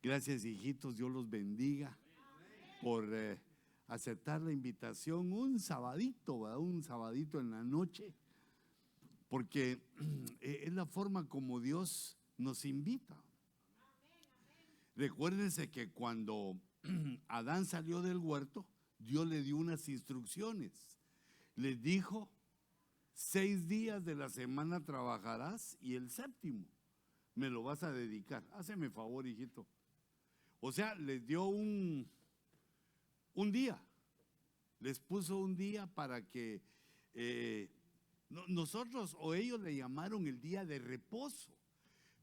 Gracias, hijitos, Dios los bendiga por aceptar la invitación un sabadito, ¿verdad? Un sabadito en la noche, porque es la forma como Dios nos invita. Recuérdense que cuando Adán salió del huerto, Dios le dio unas instrucciones. Les dijo: 6 días de la semana trabajarás y el séptimo me lo vas a dedicar. Háceme favor, hijito. O sea, les dio un día, les puso un día para que nosotros o ellos le llamaron el día de reposo,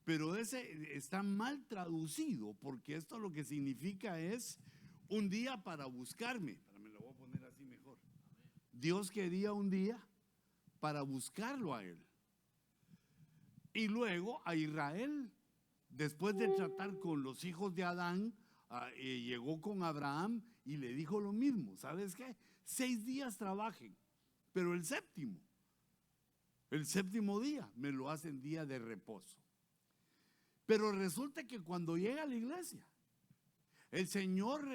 pero ese está mal traducido, porque esto lo que significa es un día para buscarme. Me lo voy a poner así mejor. Dios quería un día para buscarlo a él. Y luego a Israel, después de tratar con los hijos de Adán, llegó con Abraham y le dijo lo mismo. ¿Sabes qué? 6 días trabajen, pero el séptimo día me lo hacen día de reposo. Pero resulta que cuando llega a la iglesia, el Señor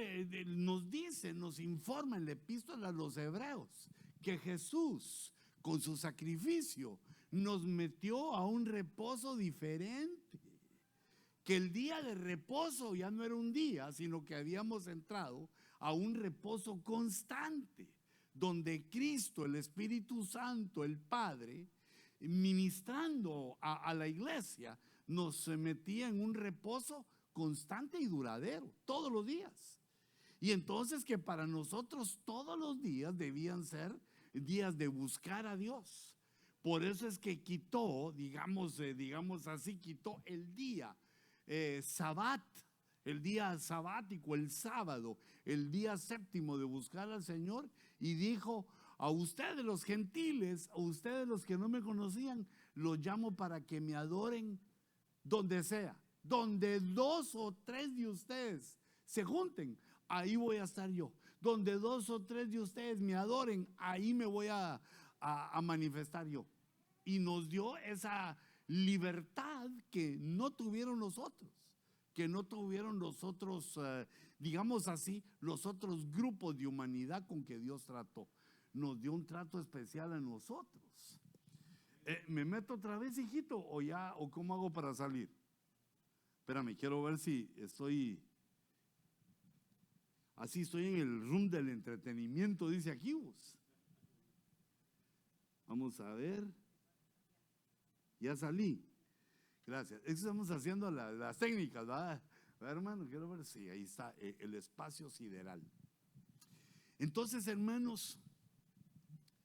nos dice, nos informa en la epístola a los Hebreos, que Jesús con su sacrificio nos metió a un reposo diferente. Que el día de reposo ya no era un día, sino que habíamos entrado a un reposo constante, donde Cristo, el Espíritu Santo, el Padre, ministrando a la iglesia, nos metía en un reposo constante y duradero, todos los días. Y entonces que para nosotros todos los días debían ser días de buscar a Dios. Por eso es que quitó, digamos así, quitó el día Sabat, el día sabático, el sábado, el día séptimo de buscar al Señor, y dijo: a ustedes los gentiles, a ustedes los que no me conocían, los llamo para que me adoren donde sea. Donde 2 o 3 de ustedes se junten, ahí voy a estar yo. Donde 2 o 3 de ustedes me adoren, ahí me voy a manifestar yo. Y nos dio esa libertad que no tuvieron los otros, digamos así, los otros grupos de humanidad con que Dios trató. Nos dio un trato especial a nosotros. ¿Me meto otra vez, hijito, o cómo hago para salir? Espérame, quiero ver si estoy en el room del entretenimiento, dice aquí vos. Vamos a ver. Ya salí. Gracias. Estamos haciendo las técnicas, ¿verdad? Hermano, quiero ver si ahí está el espacio sideral. Entonces, hermanos,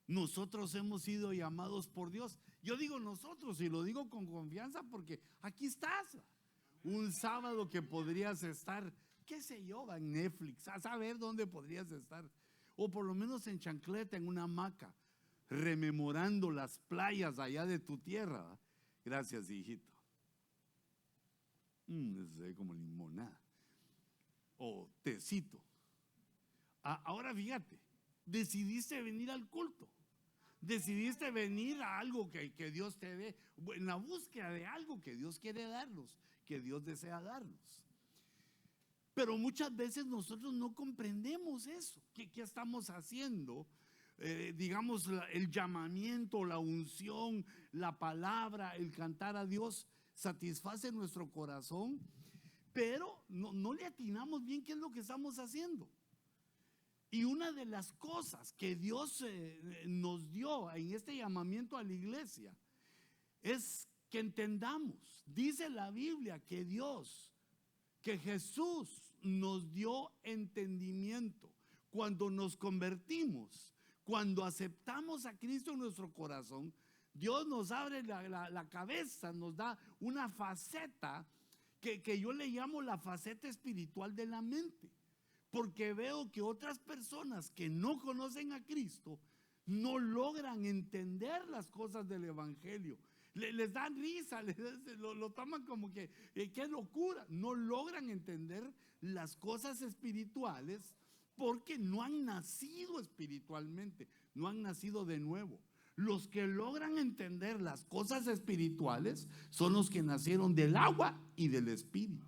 nosotros hemos sido llamados por Dios. Yo digo nosotros y lo digo con confianza porque aquí estás. Un sábado que podrías estar, qué sé yo, en Netflix, a saber dónde podrías estar, o por lo menos en chancleta, en una hamaca, rememorando las playas allá de tu tierra. Gracias, hijito. Eso se ve como limonada o tecito. Ahora fíjate, decidiste venir al culto, decidiste venir a algo que Dios te dé, en la búsqueda de algo que Dios quiere darnos, que Dios desea darnos. Pero muchas veces nosotros no comprendemos eso. ¿Qué estamos haciendo? Digamos, el llamamiento, la unción, la palabra, el cantar a Dios satisface nuestro corazón, pero no le atinamos bien qué es lo que estamos haciendo. Y una de las cosas que Dios nos dio en este llamamiento a la iglesia es que entendamos, dice la Biblia, que Jesús nos dio entendimiento. Cuando nos convertimos, cuando aceptamos a Cristo en nuestro corazón, Dios nos abre la cabeza, nos da una faceta que yo le llamo la faceta espiritual de la mente. Porque veo que otras personas que no conocen a Cristo no logran entender las cosas del evangelio. Les dan risa, lo toman como que qué locura. No logran entender las cosas espirituales porque no han nacido espiritualmente, no han nacido de nuevo. Los que logran entender las cosas espirituales son los que nacieron del agua y del espíritu.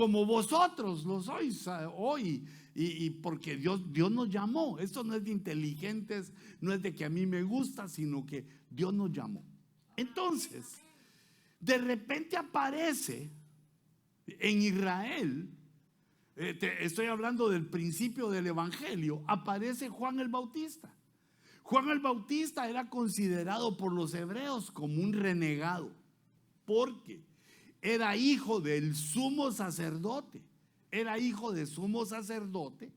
como vosotros lo sois hoy. Y porque Dios nos llamó. Esto no es de inteligentes, no es de que a mí me gusta, sino que Dios nos llamó. Entonces, de repente aparece en Israel, estoy hablando del principio del evangelio, aparece Juan el Bautista. Juan el Bautista era considerado por los hebreos como un renegado, porque era hijo del sumo sacerdote. Era hijo de sumo sacerdote.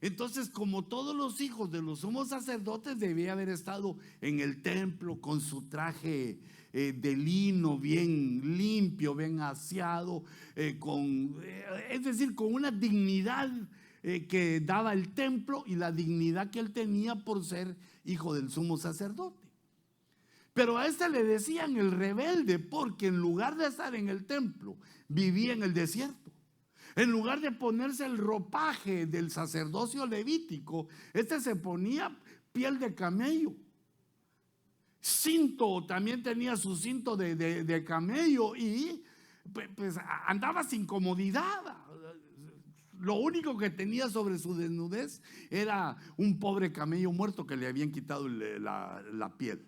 Entonces, como todos los hijos de los sumos sacerdotes, debía haber estado en el templo con su traje de lino bien limpio, bien aseado, es decir, con una dignidad que daba el templo y la dignidad que él tenía por ser hijo del sumo sacerdote. Pero a este le decían el rebelde, porque en lugar de estar en el templo, vivía en el desierto. En lugar de ponerse el ropaje del sacerdocio levítico, este se ponía piel de camello. Cinto, también tenía su cinto de camello y pues andaba sin comodidad. Lo único que tenía sobre su desnudez era un pobre camello muerto que le habían quitado la piel.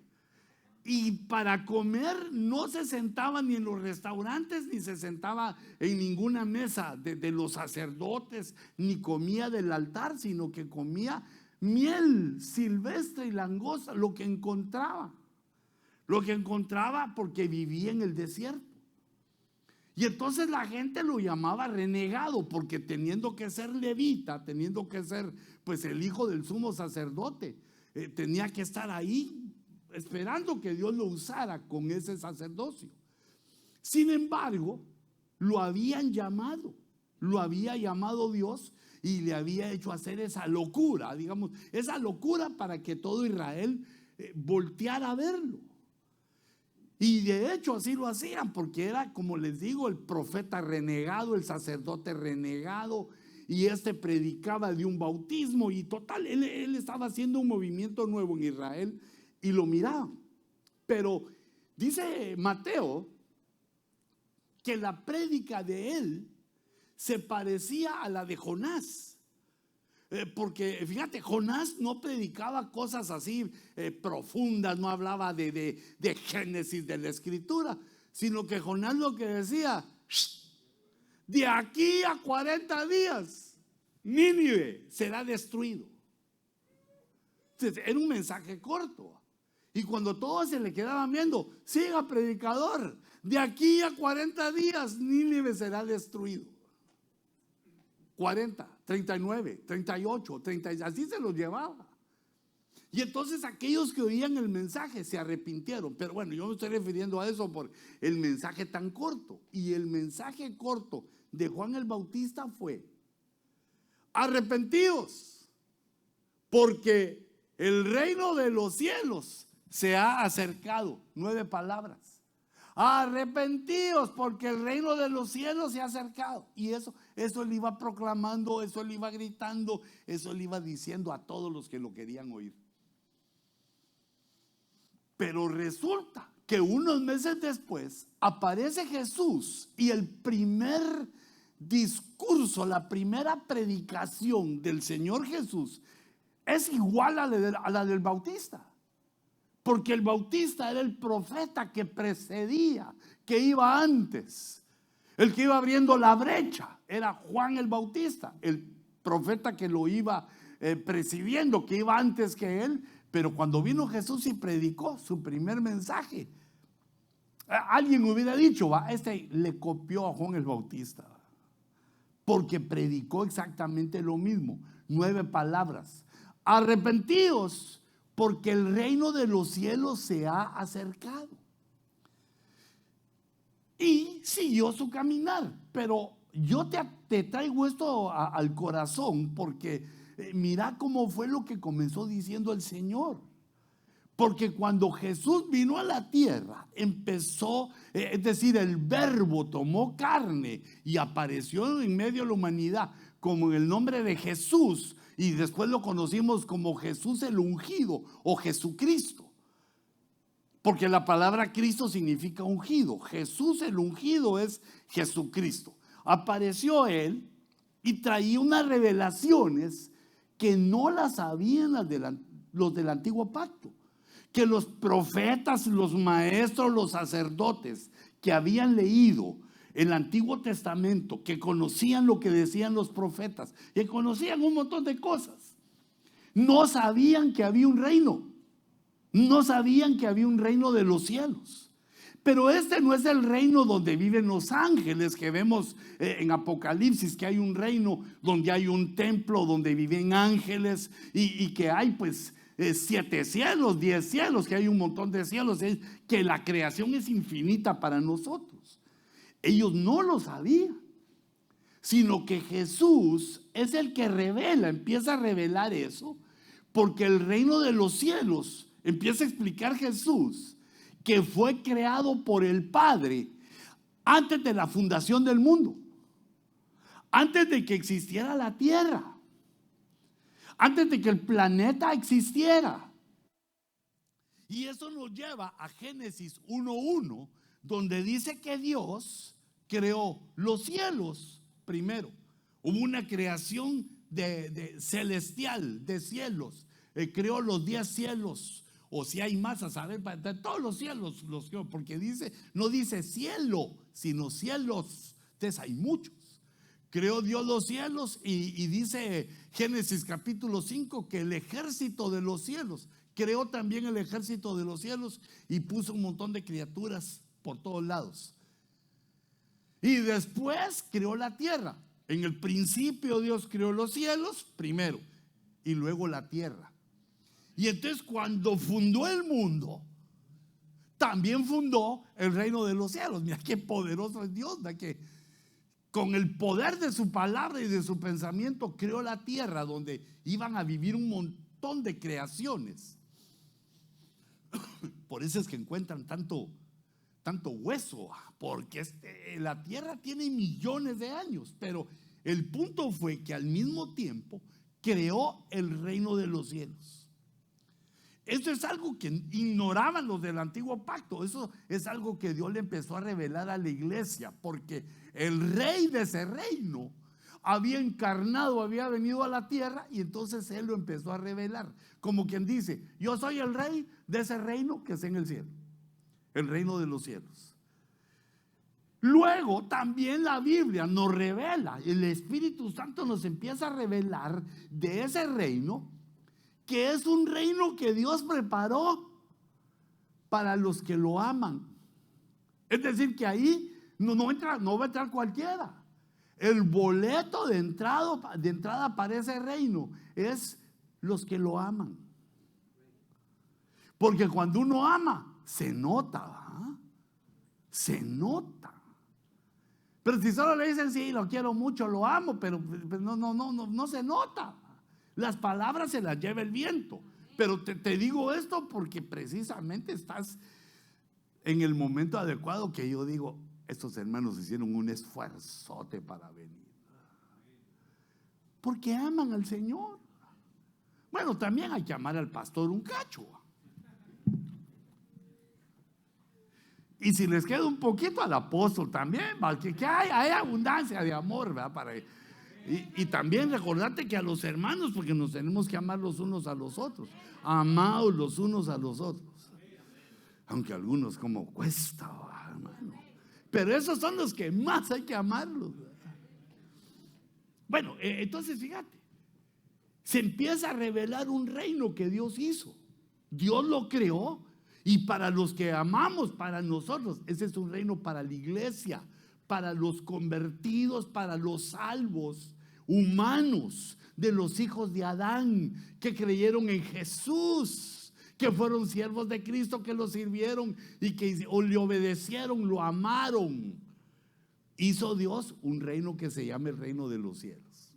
Y para comer no se sentaba ni en los restaurantes, ni se sentaba en ninguna mesa de los sacerdotes, ni comía del altar, sino que comía miel silvestre y langosta, lo que encontraba porque vivía en el desierto. Y entonces la gente lo llamaba renegado, porque teniendo que ser levita, teniendo que ser pues el hijo del sumo sacerdote, tenía que estar ahí esperando que Dios lo usara con ese sacerdocio. Sin embargo, lo había llamado Dios y le había hecho hacer esa locura, digamos, esa locura para que todo Israel volteara a verlo. Y de hecho así lo hacían, porque era, como les digo, el profeta renegado, el sacerdote renegado, y este predicaba de un bautismo y total, él estaba haciendo un movimiento nuevo en Israel y lo miraban. Pero dice Mateo que la prédica de él se parecía a la de Jonás, porque fíjate, Jonás no predicaba cosas así profundas, no hablaba de Génesis de la escritura, sino que Jonás lo que decía: de aquí a 40 días Nínive será destruido. Entonces, era un mensaje corto. Y cuando todos se le quedaban viendo: siga, predicador, de aquí a 40 días Nínive será destruido. 40, 39, 38, 30, así se los llevaba. Y entonces aquellos que oían el mensaje se arrepintieron. Pero bueno, yo me estoy refiriendo a eso por el mensaje tan corto. Y el mensaje corto de Juan el Bautista fue: arrepentidos, porque el reino de los cielos se ha acercado. 9 palabras. Arrepentidos, porque el reino de los cielos se ha acercado. Y eso le iba proclamando, eso le iba gritando, eso le iba diciendo a todos los que lo querían oír. Pero resulta que unos meses después aparece Jesús, y el primer discurso, la primera predicación del Señor Jesús es igual a la del Bautista. Porque el Bautista era el profeta que precedía, que iba antes. El que iba abriendo la brecha era Juan el Bautista, el profeta que lo iba presidiendo, que iba antes que él. Pero cuando vino Jesús y predicó su primer mensaje, alguien hubiera dicho: este le copió a Juan el Bautista, porque predicó exactamente lo mismo. 9 palabras. Arrepentidos, porque el reino de los cielos se ha acercado. Y siguió su caminar. Pero yo te traigo esto al corazón, porque mira cómo fue lo que comenzó diciendo el Señor. Porque cuando Jesús vino a la tierra, empezó, es decir, el Verbo tomó carne y apareció en medio de la humanidad como en el nombre de Jesús. Y después lo conocimos como Jesús el ungido o Jesucristo, porque la palabra Cristo significa ungido. Jesús el ungido es Jesucristo. apareció él y traía unas revelaciones que no las sabían los del antiguo pacto, que los profetas, los maestros, los sacerdotes que habían leído el Antiguo Testamento, que conocían lo que decían los profetas, que conocían un montón de cosas, no sabían que había un reino, no sabían que había un reino de los cielos. Pero este no es el reino donde viven los ángeles que vemos en Apocalipsis, que hay un reino donde hay un templo donde viven ángeles y que hay pues 7 cielos, 10 cielos, que hay un montón de cielos, que la creación es infinita para nosotros. Ellos no lo sabían, sino que Jesús es el que revela, empieza a revelar eso, porque el reino de los cielos, empieza a explicar Jesús, que fue creado por el Padre antes de la fundación del mundo, antes de que existiera la tierra, antes de que el planeta existiera. Y eso nos lleva a Génesis 1:1, donde dice que Dios creó los cielos primero. Hubo una creación celestial, de cielos. Creó los 10 cielos. O si hay más, a saber, de todos los cielos los creó, porque no dice cielo, sino cielos. Entonces hay muchos. Creó Dios los cielos y dice Génesis capítulo 5 que el ejército de los cielos, creó también el ejército de los cielos y puso un montón de criaturas por todos lados. Y después creó la tierra. En el principio Dios creó los cielos primero y luego la tierra. Y entonces cuando fundó el mundo, también fundó el reino de los cielos. Mira qué poderoso es Dios, ¿verdad? Que con el poder de su palabra y de su pensamiento creó la tierra donde iban a vivir un montón de creaciones. Por eso es que encuentran tanto hueso, porque la tierra tiene millones de años, pero el punto fue que al mismo tiempo creó el reino de los cielos. Esto es algo que ignoraban los del antiguo pacto. Eso es algo que Dios le empezó a revelar a la iglesia, porque el rey de ese reino había encarnado, había venido a la tierra, y entonces él lo empezó a revelar, como quien dice: yo soy el rey de ese reino que es en el cielo, el reino de los cielos. Luego también la Biblia nos revela, el Espíritu Santo nos empieza a revelar de ese reino, que es un reino que Dios preparó para los que lo aman. Es decir, que ahí no va a entrar cualquiera. El boleto de entrada para ese reino es los que lo aman. Porque cuando uno ama, se nota, ¿verdad? Se nota. Pero si solo le dicen: sí, lo quiero mucho, lo amo, pero no se nota. Las palabras se las lleva el viento. Pero te digo esto porque precisamente estás en el momento adecuado, que yo digo: estos hermanos hicieron un esfuerzote para venir, porque aman al Señor. Bueno, también hay que amar al pastor un cacho, y si les queda un poquito, al apóstol también, que hay abundancia de amor, ¿verdad? Y también recordate que a los hermanos, porque nos tenemos que amar los unos a los otros. Amados los unos a los otros. Aunque a algunos como cuesta, hermano. Pero esos son los que más hay que amarlos. Bueno, entonces fíjate, se empieza a revelar un reino que Dios hizo. Dios lo creó, y para los que amamos, para nosotros, ese es un reino para la iglesia, para los convertidos, para los salvos humanos, de los hijos de Adán, que creyeron en Jesús, que fueron siervos de Cristo, que lo sirvieron y que le obedecieron, lo amaron. Hizo Dios un reino que se llama el reino de los cielos.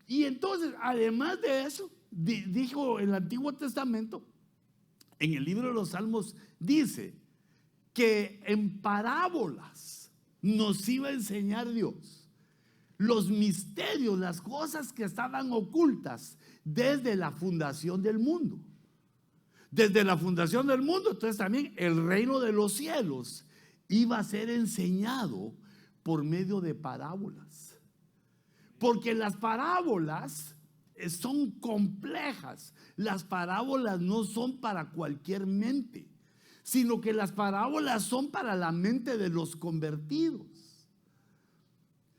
Y entonces, además de eso, dijo el Antiguo Testamento, en el libro de los Salmos, dice que en parábolas nos iba a enseñar Dios los misterios, las cosas que estaban ocultas desde la fundación del mundo. Desde la fundación del mundo, entonces también el reino de los cielos iba a ser enseñado por medio de parábolas. Porque las parábolas son complejas. Las parábolas no son para cualquier mente, sino que las parábolas son para la mente de los convertidos.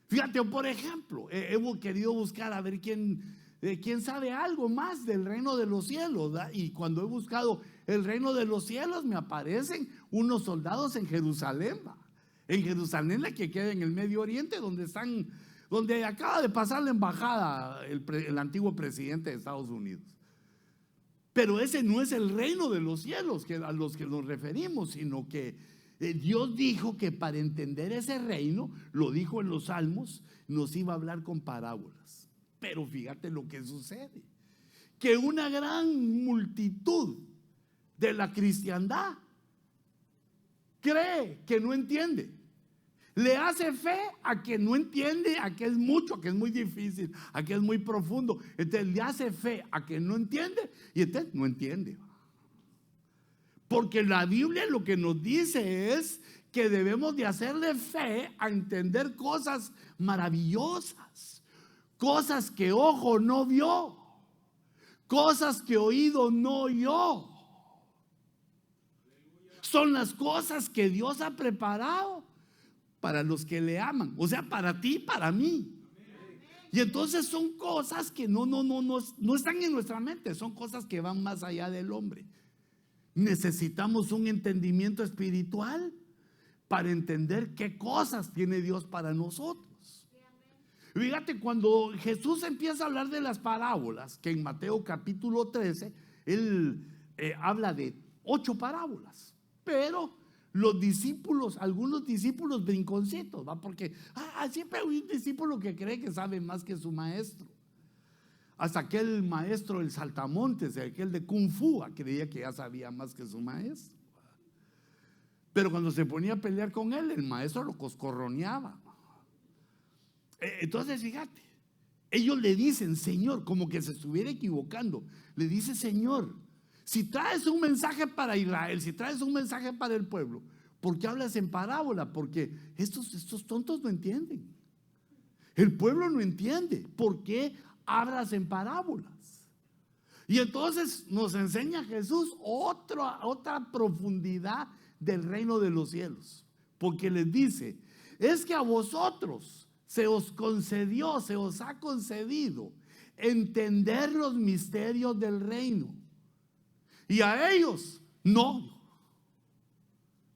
Fíjate, por ejemplo, hemos querido buscar a ver quién sabe algo más del reino de los cielos, ¿verdad? Y cuando he buscado el reino de los cielos, me aparecen unos soldados en Jerusalén, ¿verdad? En Jerusalén, la que queda en el Medio Oriente, donde acaba de pasar la embajada el antiguo presidente de Estados Unidos. Pero ese no es el reino de los cielos a los que nos referimos, sino que Dios dijo que para entender ese reino, lo dijo en los Salmos, nos iba a hablar con parábolas. Pero fíjate lo que sucede, que una gran multitud de la cristiandad cree que no entiende. Le hace fe a que no entiende, a que es mucho, a que es muy difícil, a que es muy profundo. Entonces le hace fe a que no entiende y entonces no entiende. Porque la Biblia lo que nos dice es que debemos de hacerle fe a entender cosas maravillosas, cosas que ojo no vio, cosas que oído no oyó. Son las cosas que Dios ha preparado para los que le aman, o sea, para ti, para mí. Y entonces son cosas que no están en nuestra mente, son cosas que van más allá del hombre. Necesitamos un entendimiento espiritual para entender qué cosas tiene Dios para nosotros. Fíjate, cuando Jesús empieza a hablar de las parábolas, que en Mateo capítulo 13, él habla de 8 parábolas, pero los discípulos, algunos discípulos brinconcitos, ¿va? Porque siempre hay un discípulo que cree que sabe más que su maestro. Hasta aquel maestro, el saltamontes, aquel de Kung Fu, creía que ya sabía más que su maestro. Pero cuando se ponía a pelear con él, el maestro lo coscorroneaba. Entonces, fíjate, ellos le dicen, Señor, como que se estuviera equivocando. Le dice, Señor, si traes un mensaje para Israel, si traes un mensaje para el pueblo, ¿por qué hablas en parábola? Porque estos tontos no entienden. El pueblo no entiende. ¿Por qué hablas en parábolas? Y entonces nos enseña Jesús otra profundidad del reino de los cielos. Porque les dice, es que a vosotros se os ha concedido entender los misterios del reino. Y a ellos no.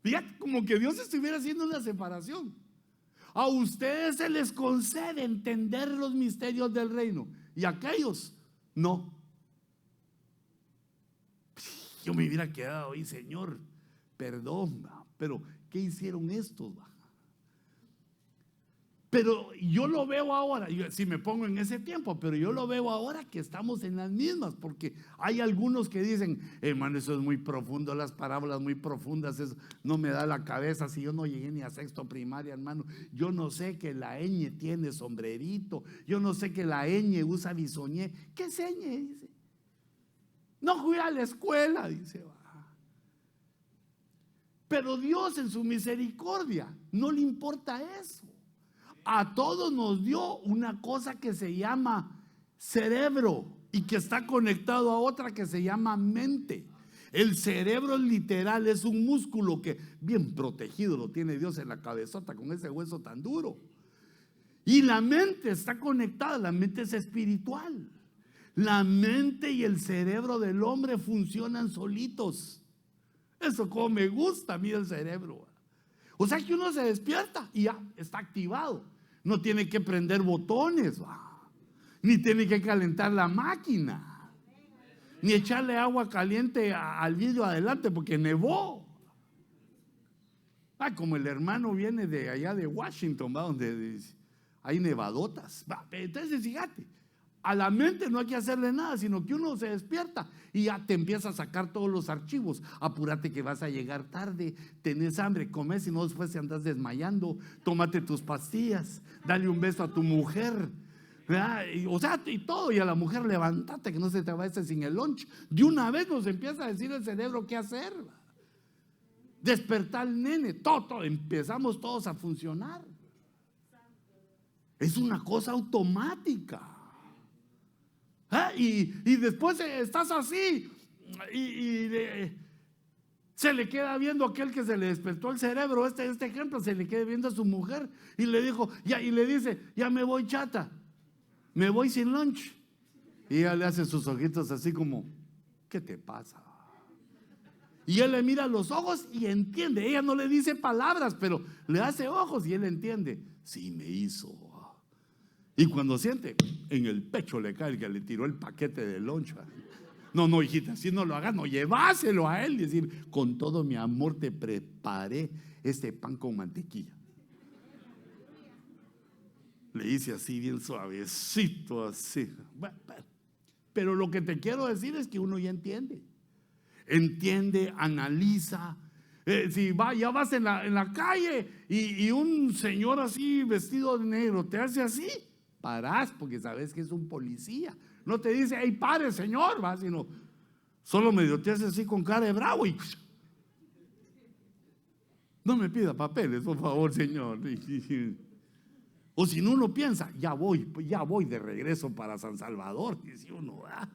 Fíjate, como que Dios estuviera haciendo una separación. A ustedes se les concede entender los misterios del reino y a aquellos no. Yo me hubiera quedado ahí, Señor, perdón, pero ¿qué hicieron estos? Pero yo lo veo ahora, si me pongo en ese tiempo, pero yo lo veo ahora que estamos en las mismas, porque hay algunos que dicen, hermano, eso es muy profundo, las parábolas muy profundas, eso no me da la cabeza, si yo no llegué ni a sexto primaria, hermano. Yo no sé que la ñ tiene sombrerito, yo no sé que la ñ usa bisoñé. ¿Qué es ñ? Dice. No fui a la escuela, dice. Pero Dios en su misericordia no le importa eso. A todos nos dio una cosa que se llama cerebro y que está conectado a otra que se llama mente. El cerebro literal es un músculo que bien protegido lo tiene Dios en la cabezota con ese hueso tan duro. Y la mente está conectada, la mente es espiritual. La mente y el cerebro del hombre funcionan solitos. Eso como me gusta a mí el cerebro. O sea que uno se despierta y ya está activado. No tiene que prender botones, ni tiene que calentar la máquina, ni echarle agua caliente al vidrio adelante porque nevó. Como el hermano viene de allá de Washington, donde hay nevadotas. Entonces, fíjate, a la mente no hay que hacerle nada, sino que uno se despierta y ya te empieza a sacar todos los archivos. Apúrate que vas a llegar tarde, tenés hambre, comes y no después te andas desmayando. Tómate tus pastillas, dale un beso a tu mujer, ¿verdad? O sea, y todo, y a la mujer levántate que no se te vaya sin el lunch. De una vez nos empieza a decir el cerebro qué hacer. Despertar al nene, todo, empezamos todos a funcionar. Es una cosa automática. Y después estás así se le queda viendo a aquel que se le despertó el cerebro. Este ejemplo, se le queda viendo a su mujer y le dijo, y le dice, ya me voy, chata, me voy sin lunch. Y ella le hace sus ojitos así como, ¿qué te pasa? Y él le mira a los ojos y entiende. Ella no le dice palabras, pero le hace ojos y él entiende. Sí, me hizo. Y cuando siente, en el pecho le cae el que le tiró el paquete de lunch. No, hijita, si no lo hagas, no, lleváselo a él y decir, con todo mi amor te preparé este pan con mantequilla. Le dice así, bien suavecito, así. Pero lo que te quiero decir es que uno ya entiende, analiza. Si ya vas en la calle y un señor así vestido de negro te hace así, parás porque sabes que es un policía. No te dice, hey, pare, señor, va, sino solo medio te hace así con cara de bravo y no me pida papeles, por favor, señor. O si no, uno piensa, ya voy de regreso para San Salvador, dice uno, ¿verdad?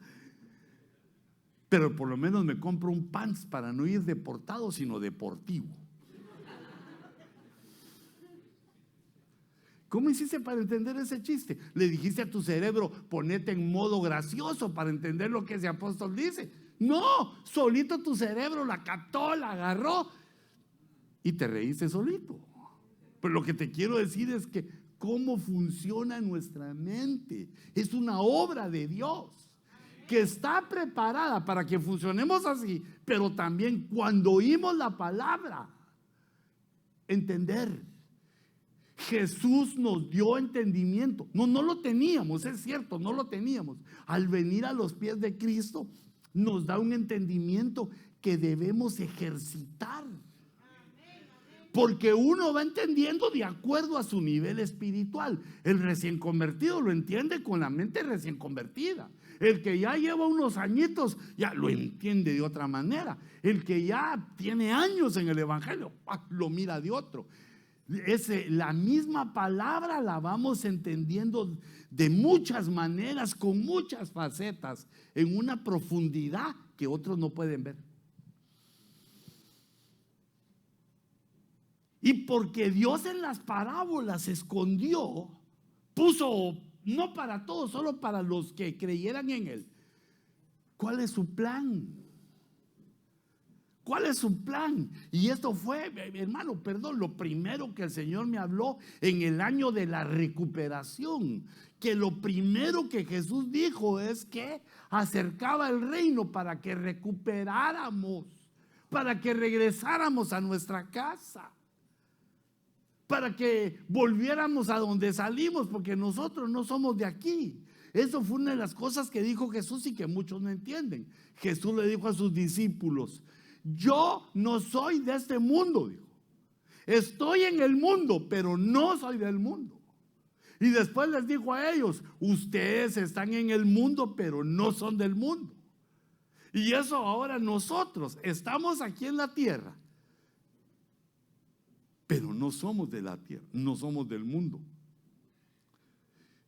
Pero por lo menos me compro un pants para no ir deportado, sino deportivo. ¿Cómo hiciste para entender ese chiste? Le dijiste a tu cerebro, ponete en modo gracioso para entender lo que ese apóstol dice. No, solito tu cerebro la captó, la agarró y te reíste solito. Pero lo que te quiero decir es que cómo funciona nuestra mente es una obra de Dios que está preparada para que funcionemos así, pero también cuando oímos la palabra, entender. Jesús nos dio entendimiento. No lo teníamos, es cierto, no lo teníamos. Al venir a los pies de Cristo, nos da un entendimiento que debemos ejercitar. Porque uno va entendiendo de acuerdo a su nivel espiritual. El recién convertido lo entiende con la mente recién convertida. El que ya lleva unos añitos ya lo entiende de otra manera. El que ya tiene años en el evangelio lo mira de otro. La misma palabra la vamos entendiendo de muchas maneras, con muchas facetas, en una profundidad que otros no pueden ver. Y porque Dios en las parábolas escondió, puso no para todos, solo para los que creyeran en Él. ¿Cuál es su plan? ¿Cuál es su plan? Y esto fue, hermano, lo primero que el Señor me habló en el año de la recuperación. Que lo primero que Jesús dijo es que acercaba el reino para que recuperáramos, para que regresáramos a nuestra casa, para que volviéramos a donde salimos, porque nosotros no somos de aquí. Eso fue una de las cosas que dijo Jesús y que muchos no entienden. Jesús le dijo a sus discípulos: yo no soy de este mundo, dijo. Estoy en el mundo, pero no soy del mundo. Y después les dijo a ellos: ustedes están en el mundo, pero no son del mundo. Y eso ahora nosotros estamos aquí en la tierra, pero no somos de la tierra, no somos del mundo.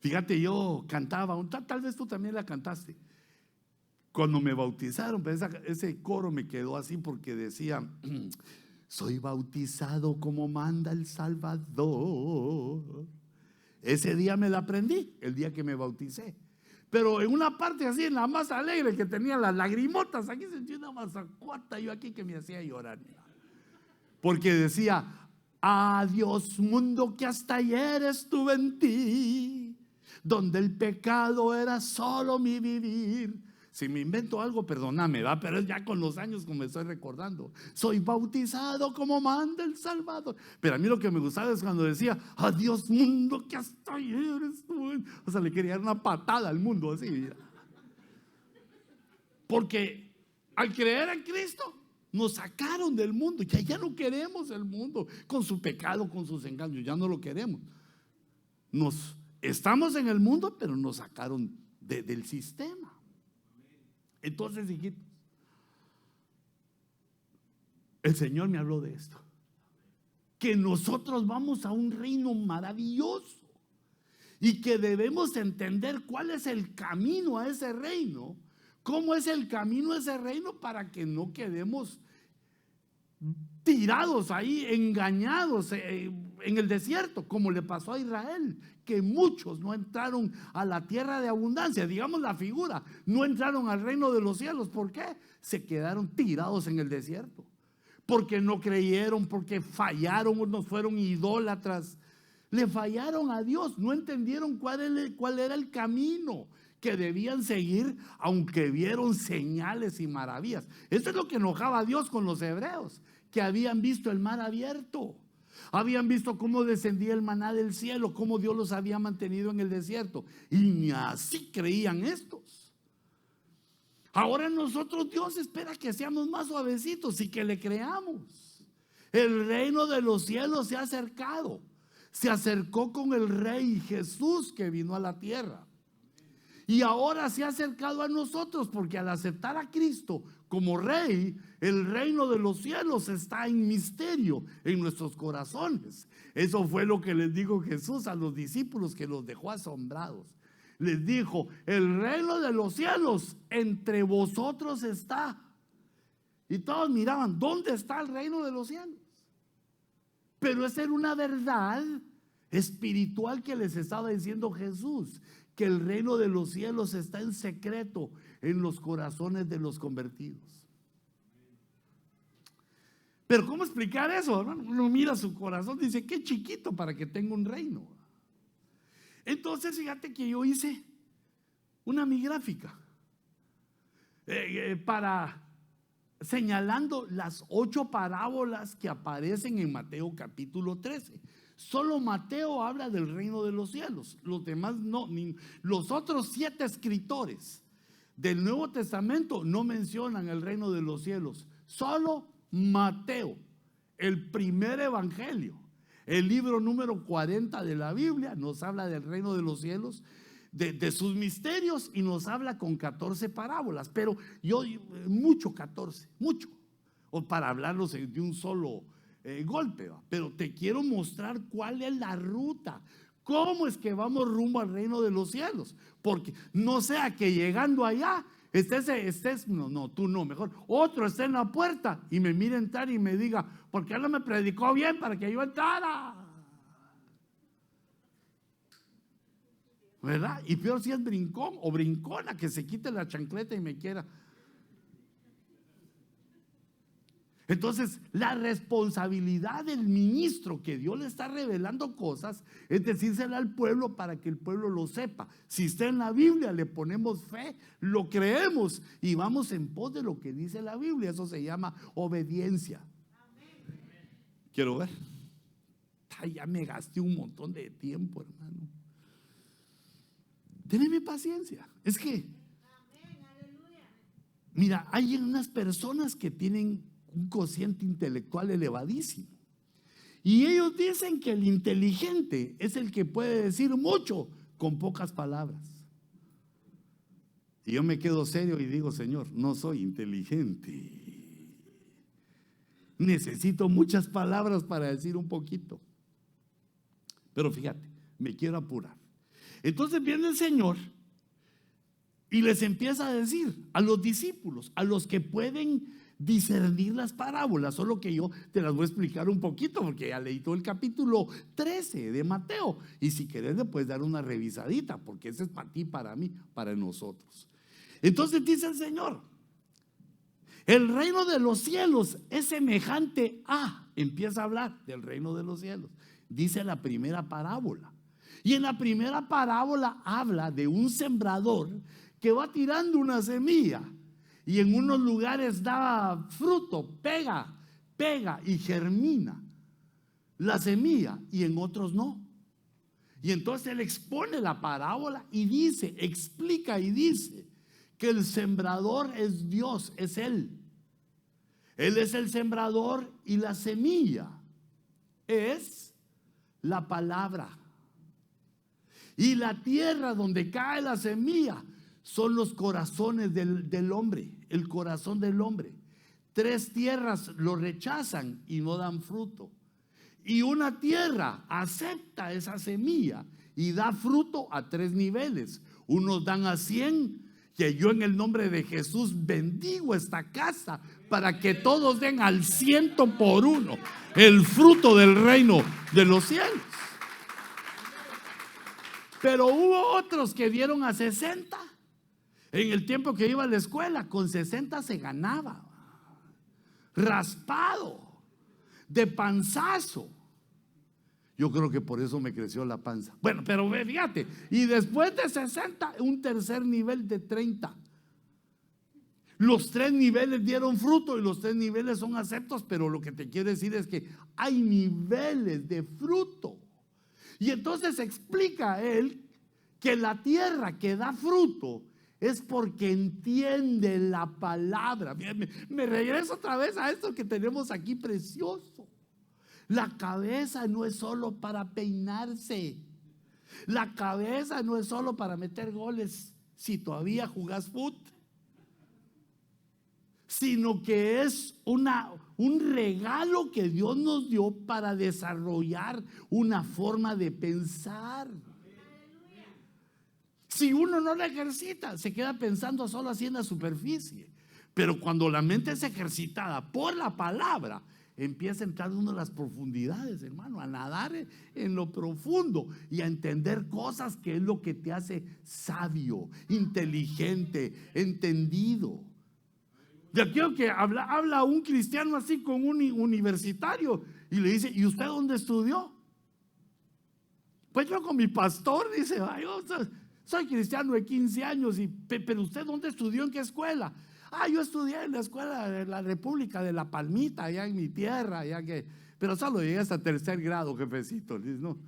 Fíjate, yo cantaba, tal vez tú también la cantaste. Cuando me bautizaron, pues ese coro me quedó así porque decía: soy bautizado como manda el Salvador. Ese día me la aprendí, el día que me bauticé. Pero en una parte así, en la más alegre, que tenía las lagrimotas, aquí sentí una mazacuata yo aquí que me hacía llorar. Porque decía: adiós mundo que hasta ayer estuve en ti, donde el pecado era solo mi vivir. Si me invento algo, perdóname, ¿va? Pero es ya con los años como me estoy recordando. Soy bautizado como manda el Salvador. Pero a mí lo que me gustaba es cuando decía: adiós mundo que hasta ayer estuve. O sea, le quería dar una patada al mundo así, mira. Porque al creer en Cristo nos sacaron del mundo. Ya no queremos el mundo con su pecado, con sus engaños. Ya no lo queremos. Estamos en el mundo, pero nos sacaron del sistema. Entonces, hijitos, el Señor me habló de esto, que nosotros vamos a un reino maravilloso y que debemos entender cuál es el camino a ese reino, cómo es el camino a ese reino para que no quedemos tirados ahí, engañados en el desierto, como le pasó a Israel, que muchos no entraron a la tierra de abundancia, digamos la figura, no entraron al reino de los cielos. ¿Por qué? Se quedaron tirados en el desierto, porque no creyeron, porque fallaron, unos fueron idólatras, le fallaron a Dios, no entendieron cuál era el camino que debían seguir, aunque vieron señales y maravillas. Esto es lo que enojaba a Dios con los hebreos, que habían visto el mar abierto, habían visto cómo descendía el maná del cielo, cómo Dios los había mantenido en el desierto, y ni así creían estos. Ahora nosotros, Dios espera que seamos más suavecitos y que le creamos. El reino de los cielos se ha acercado, se acercó con el Rey Jesús que vino a la tierra. Y ahora se ha acercado a nosotros, porque al aceptar a Cristo como Rey, el reino de los cielos está en misterio en nuestros corazones. Eso fue lo que les dijo Jesús a los discípulos, que los dejó asombrados. Les dijo: el reino de los cielos entre vosotros está. Y todos miraban, ¿dónde está el reino de los cielos? Pero esa era una verdad espiritual que les estaba diciendo Jesús, que el reino de los cielos está en secreto en los corazones de los convertidos. Pero ¿cómo explicar eso, hermano? Uno mira su corazón y dice: qué chiquito para que tenga un reino. Entonces fíjate que yo hice una mi gráfica para señalando las 8 parábolas que aparecen en Mateo capítulo 13. Solo Mateo habla del reino de los cielos, los demás no. Los otros 7 escritores del Nuevo Testamento no mencionan el reino de los cielos. Solo Mateo, el primer evangelio, el libro número 40 de la Biblia, nos habla del reino de los cielos, de sus misterios, y nos habla con 14 parábolas. Pero mucho 14, mucho, o para hablarlos de un solo golpe, ¿va? Pero te quiero mostrar cuál es la ruta, cómo es que vamos rumbo al reino de los cielos, porque no sea que llegando allá tú no, mejor otro esté en la puerta y me mire entrar y me diga: ¿por qué no me predicó bien para que yo entrara? ¿Verdad? Y peor si es brincón o brincona, que se quite la chancleta y me quiera. Entonces, la responsabilidad del ministro, que Dios le está revelando cosas, es decírsela al pueblo para que el pueblo lo sepa. Si está en la Biblia, le ponemos fe, lo creemos y vamos en pos de lo que dice la Biblia. Eso se llama obediencia. Quiero ver. Ya me gasté un montón de tiempo, hermano. Téneme paciencia. Es que, mira, hay unas personas que tienen un cociente intelectual elevadísimo, y ellos dicen que el inteligente es el que puede decir mucho con pocas palabras. Y yo me quedo serio y digo: Señor, no soy inteligente, necesito muchas palabras para decir un poquito. Pero fíjate, me quiero apurar. Entonces viene el Señor y les empieza a decir a los discípulos, a los que pueden discernir las parábolas, solo que yo te las voy a explicar un poquito, porque ya leí todo el capítulo 13 de Mateo, y si querés le puedes dar una revisadita, porque ese es para ti, para mí, para nosotros. Entonces dice el Señor: el reino de los cielos es semejante a, empieza a hablar del reino de los cielos, dice la primera parábola. Y en la primera parábola habla de un sembrador que va tirando una semilla, y en unos lugares da fruto, pega y germina la semilla, y en otros no. Y entonces él expone la parábola y dice, explica y dice que el sembrador es Dios, es Él. Él es el sembrador y la semilla es la palabra. Y la tierra donde cae la semilla son los corazones del hombre, el corazón del hombre. 3 tierras lo rechazan y no dan fruto. Y una tierra acepta esa semilla y da fruto a 3 niveles. Unos dan a 100, que yo en el nombre de Jesús bendigo esta casa para que todos den al 100 por uno el fruto del reino de los cielos. Pero hubo otros que dieron a 60. En el tiempo que iba a la escuela, con 60 se ganaba, raspado, de panzazo. Yo creo que por eso me creció la panza. Bueno, pero fíjate, y después de 60, un tercer nivel de 30. Los 3 niveles dieron fruto y los 3 niveles son aceptos, pero lo que te quiero decir es que hay niveles de fruto. Y entonces explica él que la tierra que da fruto es porque entiende la palabra. Me regreso otra vez a esto que tenemos aquí precioso. La cabeza no es solo para peinarse. La cabeza no es solo para meter goles si todavía jugás fútbol, sino que es un regalo que Dios nos dio para desarrollar una forma de pensar. Si uno no la ejercita, se queda pensando solo así en la superficie. Pero cuando la mente es ejercitada por la palabra, empieza a entrar uno en las profundidades, hermano, a nadar en lo profundo y a entender cosas, que es lo que te hace sabio, inteligente, entendido. Ya quiero que habla un cristiano así con un universitario y le dice: ¿y usted dónde estudió? Pues yo con mi pastor, dice. Yo soy cristiano de 15 años, pero ¿usted dónde estudió? ¿En qué escuela? Yo estudié en la escuela de la República de La Palmita, allá en mi tierra, pero solo llegué hasta 3er grado, jefecito. Dice, no.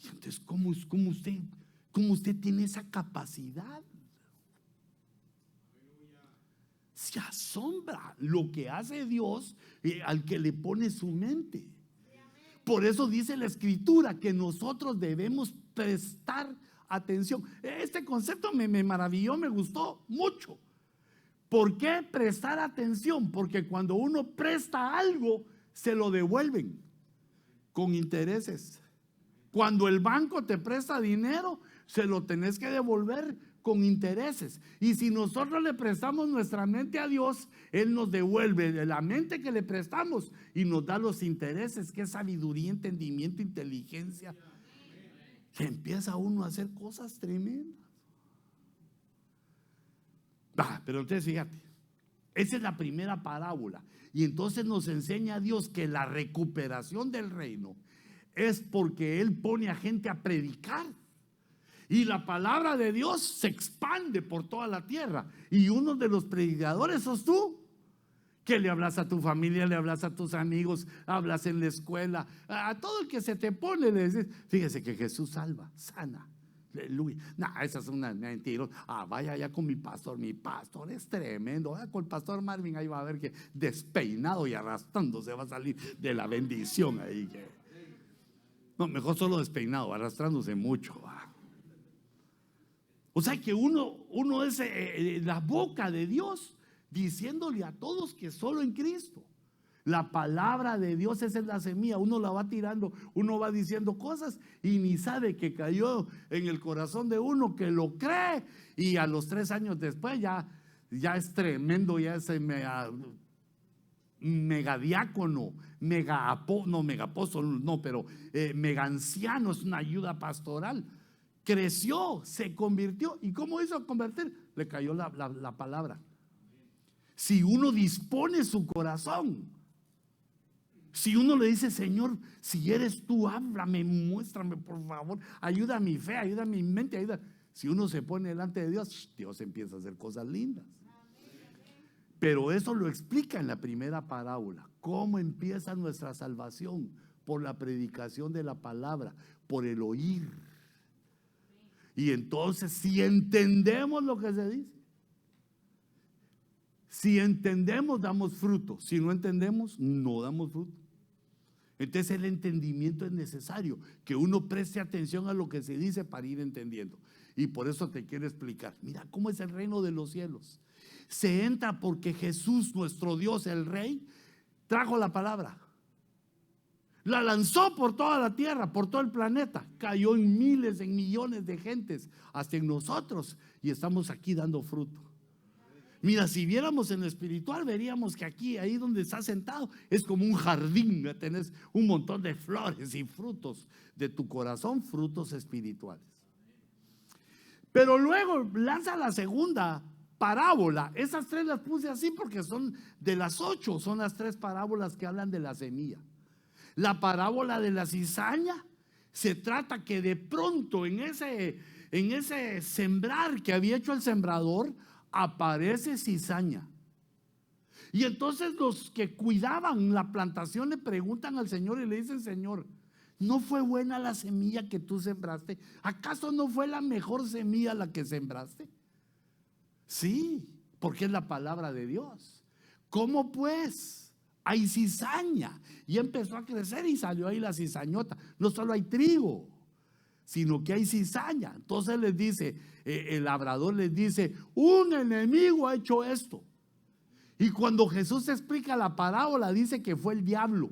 Y entonces, ¿cómo usted tiene esa capacidad? Se asombra lo que hace Dios al que le pone su mente. Por eso dice la Escritura que nosotros debemos prestar atención. Este concepto me maravilló, me gustó mucho. ¿Por qué prestar atención? Porque cuando uno presta algo, se lo devuelven con intereses. Cuando el banco te presta dinero, se lo tenés que devolver con intereses. Y si nosotros le prestamos nuestra mente a Dios, Él nos devuelve de la mente que le prestamos y nos da los intereses, que es sabiduría, entendimiento, inteligencia, que empieza uno a hacer cosas tremendas. Pero entonces fíjate, esa es la primera parábola. Y entonces nos enseña a Dios que la recuperación del reino es porque Él pone a gente a predicar. Y la palabra de Dios se expande por toda la tierra. Y uno de los predicadores sos tú, que le hablas a tu familia, le hablas a tus amigos, hablas en la escuela, a todo el que se te pone, le dices: fíjese que Jesús salva, sana. Aleluya. Esa es una mentira. Vaya allá con mi pastor es tremendo. Con el pastor Marvin, ahí va a ver que despeinado y arrastrándose va a salir de la bendición ahí. No, mejor solo despeinado, arrastrándose mucho. O sea que uno es la boca de Dios, diciéndole a todos que solo en Cristo. La palabra de Dios, esa es la semilla. Uno la va tirando, uno va diciendo cosas y ni sabe que cayó en el corazón de uno, que lo cree, y a los 3 años después ya es tremendo, ya es megadiácono, megapóstol, no, pero mega anciano, es una ayuda pastoral. Creció, se convirtió. ¿Y cómo hizo convertir? Le cayó la palabra. Si uno dispone su corazón, si uno le dice: Señor, si eres tú, háblame, muéstrame, por favor, ayuda a mi fe, ayuda a mi mente, ayuda. Si uno se pone delante de Dios, Dios empieza a hacer cosas lindas. Pero eso lo explica en la primera parábola. ¿Cómo empieza nuestra salvación? Por la predicación de la palabra, por el oír. Y entonces, si entendemos lo que se dice, si entendemos, damos fruto. Si no entendemos, no damos fruto. Entonces el entendimiento es necesario, que uno preste atención a lo que se dice para ir entendiendo. Y por eso te quiero explicar. Mira cómo es el reino de los cielos. Se entra porque Jesús, nuestro Dios, el Rey, trajo la palabra. La lanzó por toda la tierra, por todo el planeta. Cayó en miles, en millones de gentes, hasta en nosotros. Y estamos aquí dando fruto. Mira, si viéramos en lo espiritual, veríamos que aquí, ahí donde estás sentado, es como un jardín. Tenés un montón de flores y frutos de tu corazón, frutos espirituales. Pero luego lanza la segunda parábola. Esas tres las puse así porque son de las 8, son las 3 parábolas que hablan de la semilla. La parábola de la cizaña se trata que de pronto en ese sembrar que había hecho el sembrador aparece cizaña. Y entonces los que cuidaban la plantación le preguntan al Señor y le dicen: Señor, ¿no fue buena la semilla que tú sembraste? ¿Acaso no fue la mejor semilla la que sembraste? Sí, porque es la palabra de Dios. ¿Cómo pues? Hay cizaña. Y empezó a crecer y salió ahí la cizañota. No solo hay trigo, sino que hay cizaña. Entonces les dice, el labrador les dice: un enemigo ha hecho esto. Y cuando Jesús explica la parábola, dice que fue el diablo.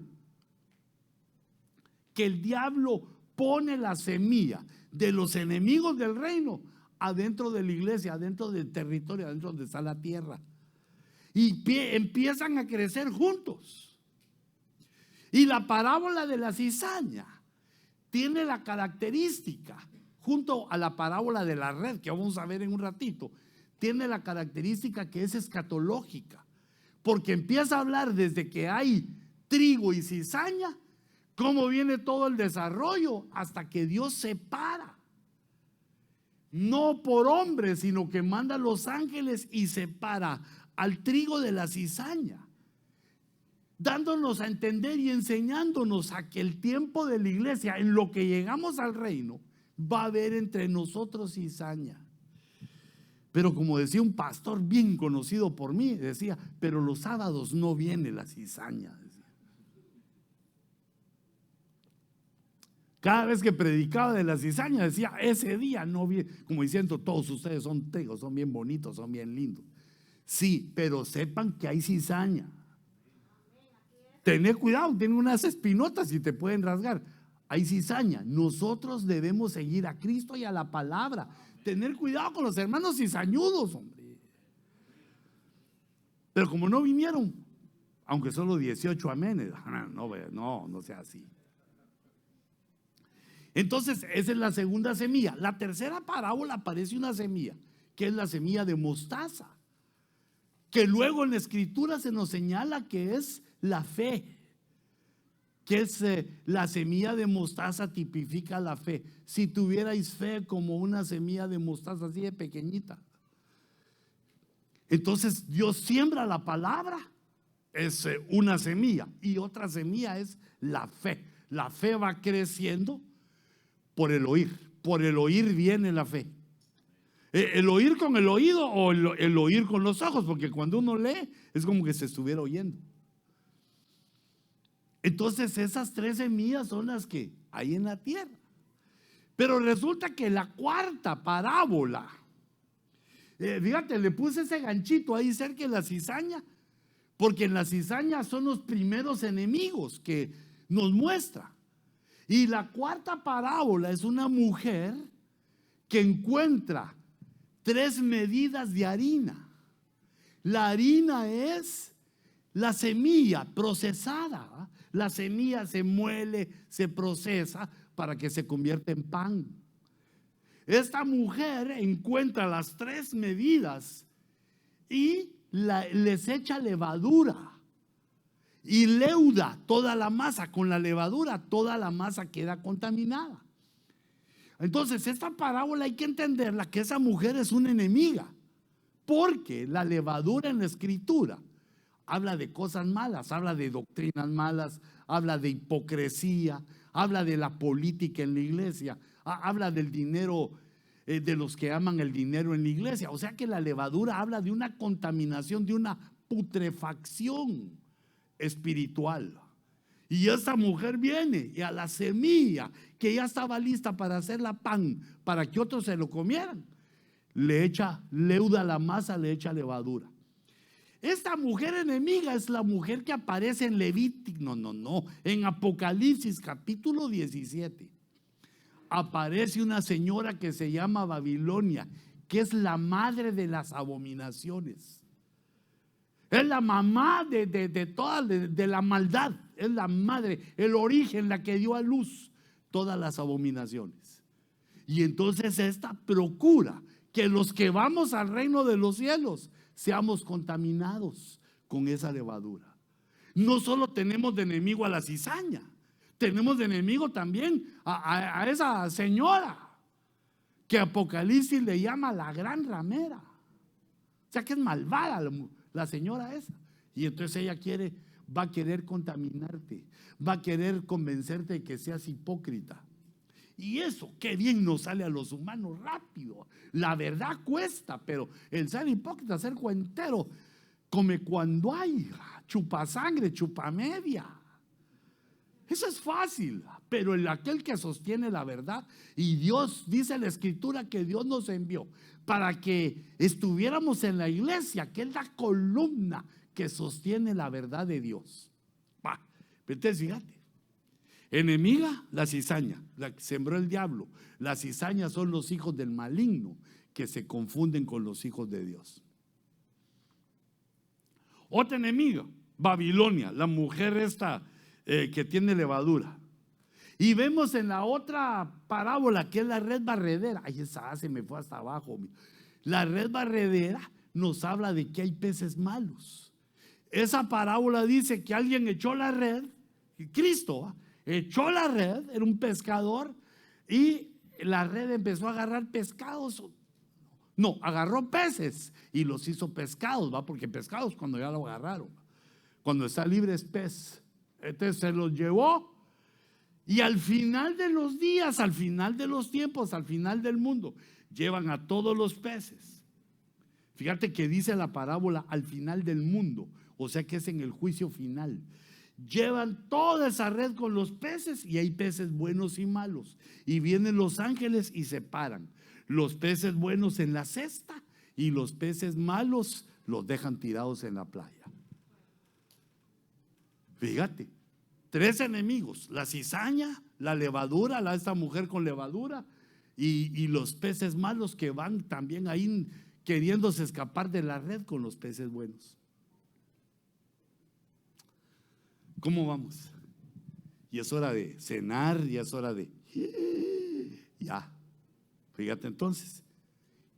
Que el diablo pone la semilla de los enemigos del reino adentro de la iglesia, adentro del territorio, adentro donde está la tierra. Y empiezan a crecer juntos. Y la parábola de la cizaña tiene la característica, junto a la parábola de la red, que vamos a ver en un ratito, tiene la característica que es escatológica, porque empieza a hablar desde que hay trigo y cizaña, cómo viene todo el desarrollo hasta que Dios separa. No por hombres, sino que manda a los ángeles y separa al trigo de la cizaña, dándonos a entender y enseñándonos a que el tiempo de la iglesia, en lo que llegamos al reino, va a haber entre nosotros cizaña. Pero como decía un pastor bien conocido por mí, decía: pero los sábados no viene la cizaña. Cada vez que predicaba de la cizaña decía: ese día no viene, como diciendo: todos ustedes son trigos, son bien bonitos, son bien lindos. Sí, pero sepan que hay cizaña. Tener cuidado, tienen unas espinotas y te pueden rasgar. Hay cizaña. Nosotros debemos seguir a Cristo y a la palabra. Tener cuidado con los hermanos cizañudos, hombre. Pero como no vinieron, aunque solo 18 amenes, no sea así. Entonces, esa es la segunda semilla. La tercera parábola aparece una semilla, que es la semilla de mostaza, que luego en la escritura se nos señala que es la fe, que es la semilla de mostaza, tipifica la fe. Si tuvierais fe como una semilla de mostaza así de pequeñita, entonces Dios siembra la palabra, es una semilla, y otra semilla es la fe. La fe va creciendo por el oír viene la fe. El oír con el oído o el oír con los ojos, porque cuando uno lee es como que se estuviera oyendo. Entonces esas 3 semillas son las que hay en la tierra. Pero resulta que la cuarta parábola, fíjate, le puse ese ganchito ahí cerca de la cizaña, porque en la cizaña son los primeros enemigos que nos muestra. Y la cuarta parábola es una mujer que encuentra 3 medidas de harina. La harina es la semilla procesada. La semilla se muele, se procesa para que se convierta en pan. Esta mujer encuentra las 3 medidas y les echa levadura y leuda toda la masa. Con la levadura toda la masa queda contaminada. Entonces esta parábola hay que entenderla, que esa mujer es una enemiga, porque la levadura en la escritura habla de cosas malas, habla de doctrinas malas, habla de hipocresía, habla de la política en la iglesia, habla del dinero, de los que aman el dinero en la iglesia. O sea que la levadura habla de una contaminación, de una putrefacción espiritual. Y esa mujer viene y a la semilla que ya estaba lista para hacerla pan, para que otros se lo comieran, le echa leuda a la masa, le echa levadura. Esta mujer enemiga es la mujer que aparece en Levítico, no, en Apocalipsis capítulo 17. Aparece una señora que se llama Babilonia, que es la madre de las abominaciones. Es la mamá de toda de la maldad. Es la madre, el origen, la que dio a luz todas las abominaciones. Y entonces esta procura que los que vamos al reino de los cielos seamos contaminados con esa levadura. No solo tenemos de enemigo a la cizaña, tenemos de enemigo también a esa señora que Apocalipsis le llama la gran ramera. O sea que es malvada la señora esa. Y entonces ella va a querer contaminarte, va a querer convencerte de que seas hipócrita. Y eso, qué bien nos sale a los humanos rápido. La verdad cuesta, pero el ser hipócrita, ser cuentero, come cuando hay, chupa sangre, chupa media. Eso es fácil, pero aquel que sostiene la verdad, y Dios, dice la Escritura que Dios nos envió para que estuviéramos en la iglesia, que es la columna que sostiene la verdad de Dios. Entonces fíjate, enemiga, la cizaña, la que sembró el diablo. La cizaña son los hijos del maligno que se confunden con los hijos de Dios. Otra enemiga, Babilonia, la mujer esta que tiene levadura. Y vemos en la otra parábola que es la red barredera. Ay, esa se me fue hasta abajo. La red barredera nos habla de que hay peces malos. Esa parábola dice que alguien echó la red, Cristo echó la red, era un pescador, y la red empezó a agarrar pescados. No, agarró peces y los hizo pescados, porque pescados cuando ya lo agarraron, cuando está libre es pez. Entonces se los llevó, y al final de los días, al final de los tiempos, al final del mundo, llevan a todos los peces. Fíjate que dice la parábola al final del mundo, o sea que es en el juicio final. Llevan toda esa red con los peces, y hay peces buenos y malos, y vienen los ángeles y separan los peces buenos en la cesta y los peces malos los dejan tirados en la playa. Fíjate, 3 enemigos: la cizaña, la levadura, esta mujer con levadura, y los peces malos que van también ahí queriéndose escapar de la red con los peces buenos. ¿Cómo vamos? Y es hora de cenar, ya es hora de... Ya, fíjate, entonces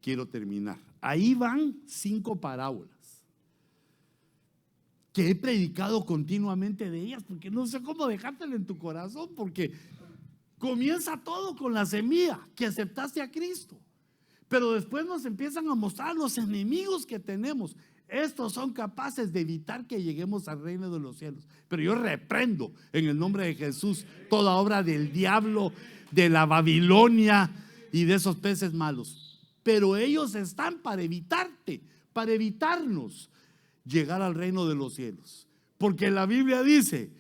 quiero terminar. Ahí van 5 parábolas que he predicado continuamente de ellas, porque no sé cómo dejártela en tu corazón, porque comienza todo con la semilla que aceptaste a Cristo, pero después nos empiezan a mostrar los enemigos que tenemos. Estos son capaces de evitar que lleguemos al reino de los cielos, pero yo reprendo en el nombre de Jesús toda obra del diablo, de la Babilonia y de esos peces malos. Pero ellos están para evitarte, para evitarnos llegar al reino de los cielos, porque la Biblia dice: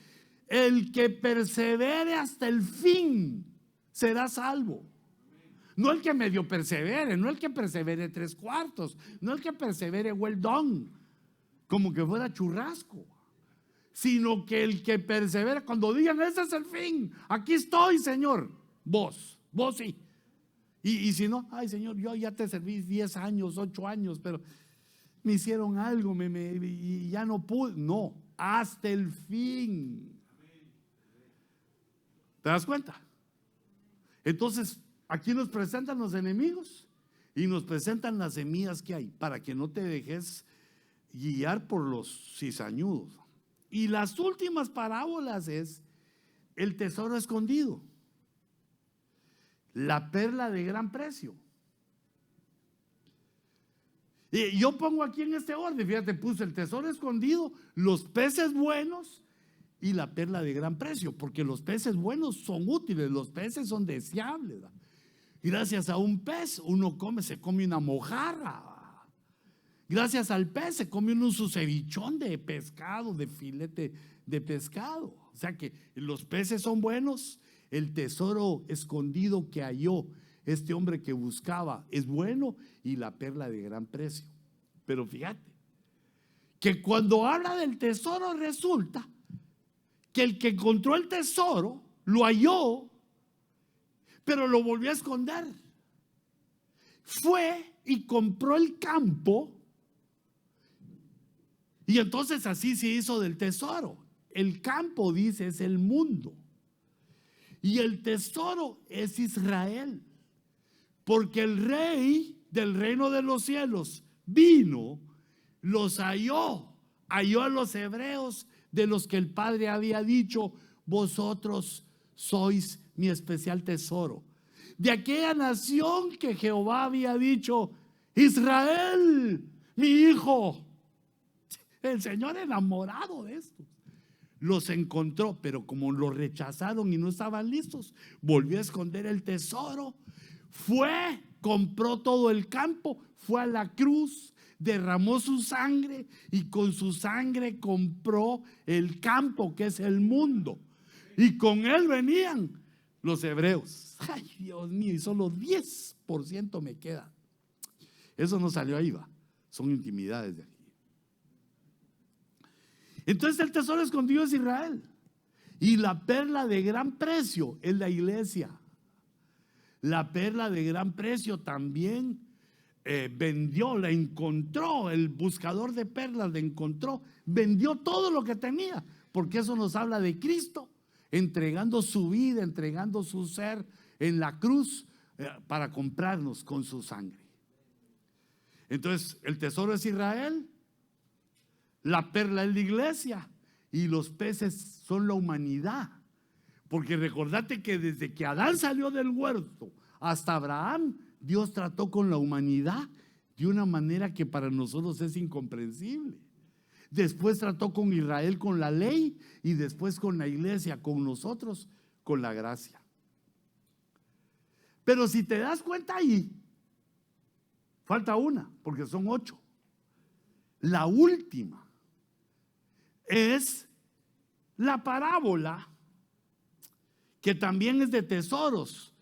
el que persevere hasta el fin será salvo. No el que medio persevere, no el que persevere 3/4, no el que persevere well done, como que fuera churrasco, sino que el que persevera. Cuando digan ese es el fin, aquí estoy, Señor, vos sí. Y si no, ay Señor, yo ya te serví 10 años, 8 años, pero me hicieron algo y ya no pude. No, hasta el fin. ¿Te das cuenta? Entonces, aquí nos presentan los enemigos y nos presentan las semillas que hay para que no te dejes guiar por los cizañudos. Y las últimas parábolas es el tesoro escondido, la perla de gran precio. Y yo pongo aquí en este orden, fíjate, puse el tesoro escondido, los peces buenos y la perla de gran precio, porque los peces buenos son útiles, los peces son deseables. Gracias a un pez uno se come una mojarra. Gracias al pez se come uno su cevichón de pescado, de filete de pescado. O sea que los peces son buenos, el tesoro escondido que halló este hombre que buscaba es bueno, y la perla de gran precio. Pero fíjate que cuando habla del tesoro resulta que el que encontró el tesoro lo halló, pero lo volvió a esconder. Fue y compró el campo, y entonces así se hizo del tesoro. El campo, dice, es el mundo, y el tesoro es Israel, porque el rey del reino de los cielos vino, los halló a los hebreos, de los que el Padre había dicho: vosotros sois mi especial tesoro. De aquella nación que Jehová había dicho: Israel, mi hijo. El Señor, enamorado de esto, los encontró, pero como los rechazaron y no estaban listos, volvió a esconder el tesoro. Fue, compró todo el campo, fue a la cruz, derramó su sangre, y con su sangre compró el campo, que es el mundo, y con él venían los hebreos. Ay, Dios mío, y solo 10% me queda. Eso no salió ahí, va, son intimidades de aquí. Entonces el tesoro escondido es Israel, y la perla de gran precio es la iglesia. La perla de gran precio también vendió, la encontró, el buscador de perlas la encontró, vendió todo lo que tenía, porque eso nos habla de Cristo entregando su vida, entregando su ser en la cruz para comprarnos con su sangre. Entonces el tesoro es Israel, la perla es la iglesia, y los peces son la humanidad. Porque recordate que desde que Adán salió del huerto hasta Abraham, Dios trató con la humanidad de una manera que para nosotros es incomprensible. Después trató con Israel con la ley, y después con la iglesia, con nosotros, con la gracia. Pero si te das cuenta ahí, falta una, porque son 8. La última es la parábola, que también es de tesoros,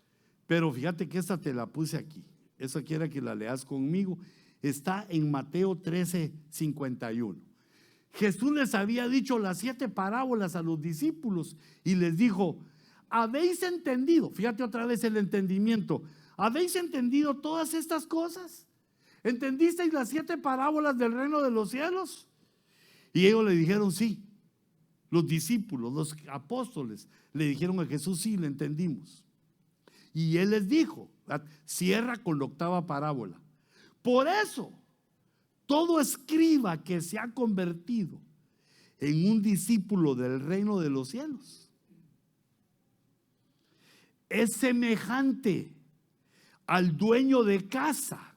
pero fíjate que esta te la puse aquí. Esa quiera que la leas conmigo. Está en Mateo 13:51. Jesús les había dicho las 7 parábolas a los discípulos y les dijo: ¿habéis entendido? Fíjate otra vez el entendimiento. ¿Habéis entendido todas estas cosas? ¿Entendisteis las 7 parábolas del reino de los cielos? Y ellos le dijeron sí. Los discípulos, los apóstoles, le dijeron a Jesús: sí, le entendimos. Y él les dijo, cierra con la 8ª parábola: por eso todo escriba que se ha convertido en un discípulo del reino de los cielos es semejante al dueño de casa,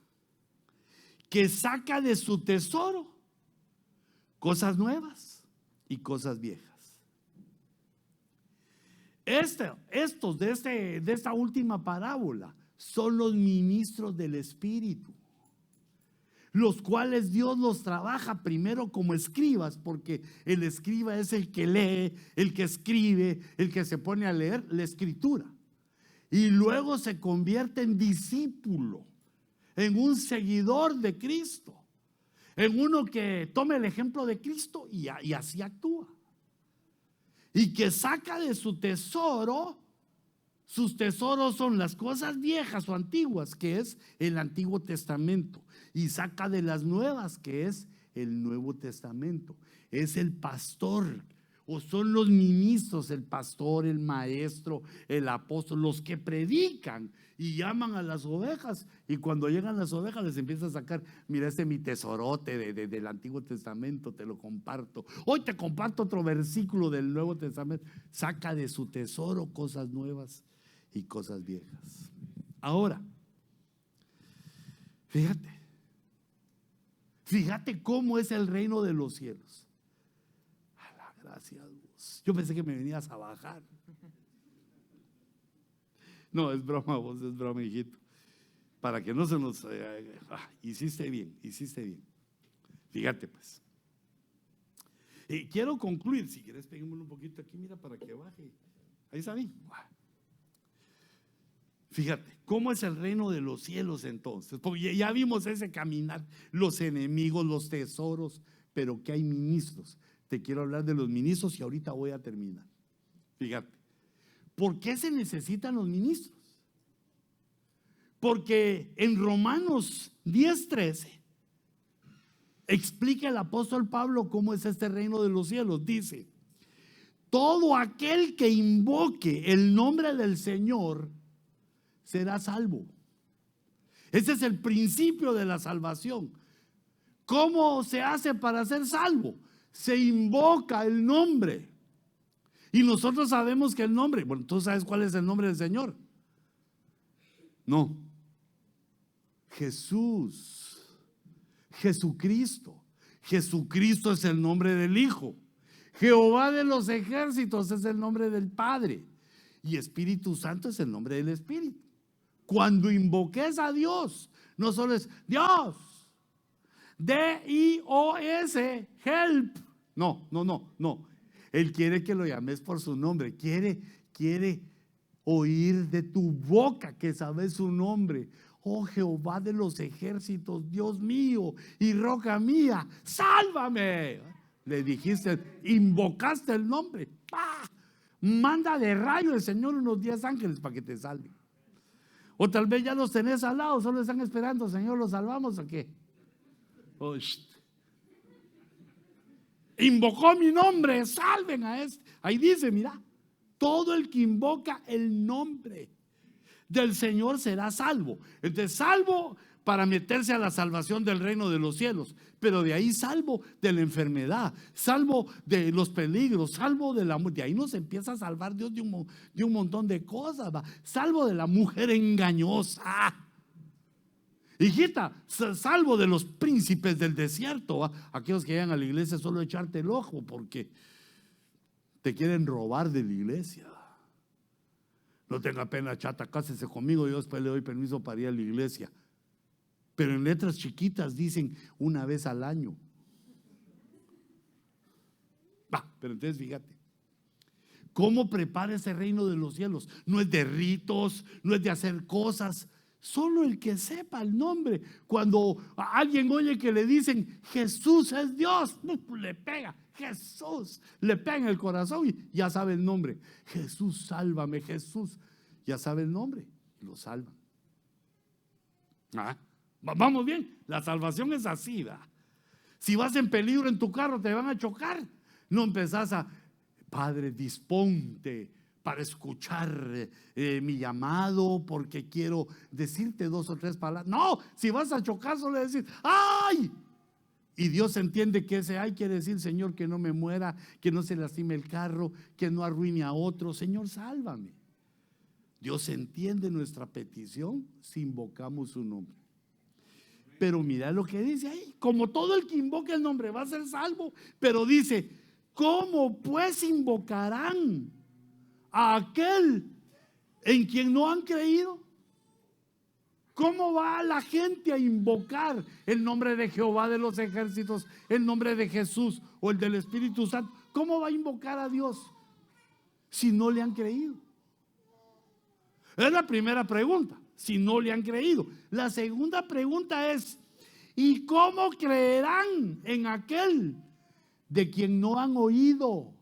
que saca de su tesoro cosas nuevas y cosas viejas. Estos de esta última parábola son los ministros del Espíritu, los cuales Dios los trabaja primero como escribas, porque el escriba es el que lee, el que escribe, el que se pone a leer la escritura, y luego se convierte en discípulo, en un seguidor de Cristo, en uno que tome el ejemplo de Cristo y así actúa, y que saca de su tesoro. Sus tesoros son las cosas viejas o antiguas, que es el Antiguo Testamento, y saca de las nuevas, que es el Nuevo Testamento. Es el pastor, o son los ministros, el pastor, el maestro, el apóstol, los que predican y llaman a las ovejas, y cuando llegan las ovejas les empieza a sacar: mira, este es mi tesorote del Antiguo Testamento, te lo comparto. Hoy te comparto otro versículo del Nuevo Testamento. Saca de su tesoro cosas nuevas y cosas viejas. Ahora, fíjate cómo es el reino de los cielos. A la gracia, Dios. Yo pensé que me venías a bajar. No, es broma, vos, es broma, hijito. Para que no se nos... hiciste bien, hiciste bien. Fíjate pues. Y quiero concluir, si quieres peguémoslo un poquito aquí, mira, para que baje. Ahí está bien. Fíjate, ¿cómo es el reino de los cielos entonces? Porque ya vimos ese caminar, los enemigos, los tesoros, pero que hay ministros. Te quiero hablar de los ministros y ahorita voy a terminar. Fíjate, ¿por qué se necesitan los ministros? Porque en Romanos 10:13 explica el apóstol Pablo cómo es este reino de los cielos. Dice: todo aquel que invoque el nombre del Señor será salvo. Ese es el principio de la salvación. ¿Cómo se hace para ser salvo? Se invoca el nombre. Y nosotros sabemos que el nombre, bueno, ¿tú sabes cuál es el nombre del Señor? No. Jesús. Jesucristo. Jesucristo es el nombre del Hijo. Jehová de los ejércitos es el nombre del Padre. Y Espíritu Santo es el nombre del Espíritu. Cuando invoques a Dios, no solo es Dios, D-I-O-S, help. No. Él quiere que lo llames por su nombre. Quiere oír de tu boca que sabes su nombre. Oh Jehová de los ejércitos, Dios mío y roca mía, sálvame. Le dijiste, invocaste el nombre. ¡Pah! Manda de rayo el Señor unos 10 ángeles para que te salven. O tal vez ya los tenés al lado, solo están esperando, Señor, ¿los salvamos o qué? Oh, invocó mi nombre, salven a este. Ahí dice, mira, todo el que invoca el nombre del Señor será salvo. Entonces, salvo para meterse a la salvación del reino de los cielos, pero de ahí salvo de la enfermedad, salvo de los peligros, salvo de la muerte. De ahí nos empieza a salvar Dios de un montón de cosas, ¿va? Salvo de la mujer engañosa, hijita, salvo de los príncipes del desierto, ¿va? Aquellos que llegan a la iglesia solo a echarte el ojo porque te quieren robar de la iglesia. No tenga pena, chata, cásese conmigo, yo después le doy permiso para ir a la iglesia. Pero en letras chiquitas dicen una vez al año. Pero entonces fíjate, ¿cómo prepara ese reino de los cielos? No es de ritos, no es de hacer cosas. Solo el que sepa el nombre. Cuando a alguien oye que le dicen Jesús es Dios, le pega. Jesús, le pega en el corazón y ya sabe el nombre. Jesús, sálvame, Jesús. Ya sabe el nombre y lo salvan. Vamos bien, la salvación es así, ¿verdad? Si vas en peligro en tu carro, te van a chocar. No empezás a, Padre, disponte para escuchar mi llamado, porque quiero decirte 2 o 3 palabras. No, si vas a chocar, solo decir ¡ay! Y Dios entiende que ese ay quiere decir, Señor, que no me muera, que no se lastime el carro, que no arruine a otro. Señor, sálvame. Dios entiende nuestra petición si invocamos su nombre. Pero mira lo que dice ahí, como todo el que invoque el nombre va a ser salvo, pero dice, ¿cómo pues invocarán a aquel en quien no han creído? ¿Cómo va la gente a invocar el nombre de Jehová de los ejércitos, el nombre de Jesús o el del Espíritu Santo? ¿Cómo va a invocar a Dios si no le han creído? Es la primera pregunta, si no le han creído. La segunda pregunta es, ¿y cómo creerán en aquel de quien no han oído?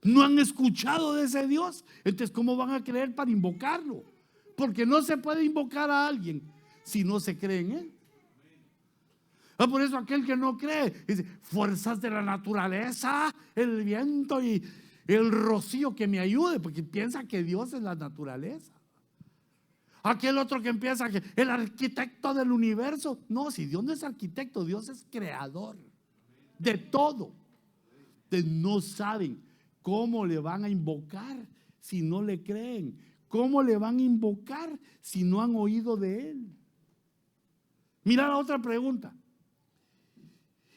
No han escuchado de ese Dios. Entonces, ¿cómo van a creer para invocarlo? Porque no se puede invocar a alguien si no se cree en él. Por eso aquel que no cree dice, fuerzas de la naturaleza, el viento y el rocío que me ayude, porque piensa que Dios es la naturaleza. Aquel otro que empieza que el arquitecto del universo. No, si Dios no es arquitecto, Dios es creador de todo. Entonces no saben cómo le van a invocar si no le creen. ¿Cómo le van a invocar si no han oído de él? Mira la otra pregunta.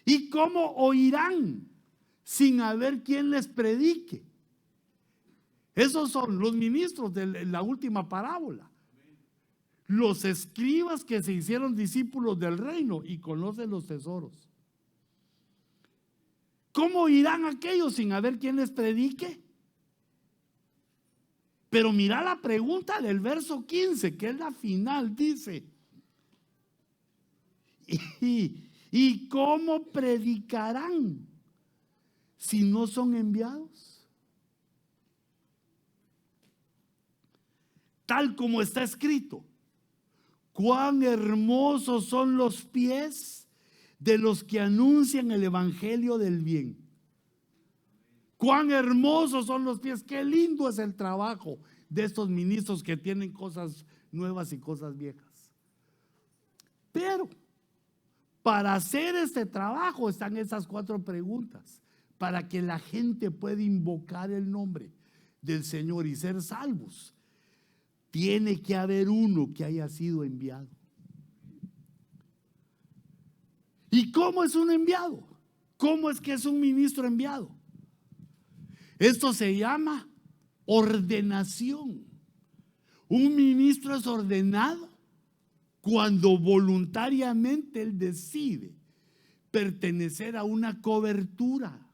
¿Y cómo oirán sin haber quien les predique? Esos son los ministros de la última parábola. Los escribas que se hicieron discípulos del reino y conocen los tesoros. ¿Cómo irán aquellos sin haber quien les predique? Pero mira la pregunta del verso 15, que es la final, dice: ¿Y cómo predicarán si no son enviados? Tal como está escrito, cuán hermosos son los pies de los que anuncian el evangelio del bien. Cuán hermosos son los pies, qué lindo es el trabajo de estos ministros que tienen cosas nuevas y cosas viejas. Pero para hacer este trabajo están esas 4 preguntas, para que la gente pueda invocar el nombre del Señor y ser salvos. Tiene que haber uno que haya sido enviado. ¿Y cómo es un enviado? ¿Cómo es que es un ministro enviado? Esto se llama ordenación. Un ministro es ordenado cuando voluntariamente él decide pertenecer a una cobertura,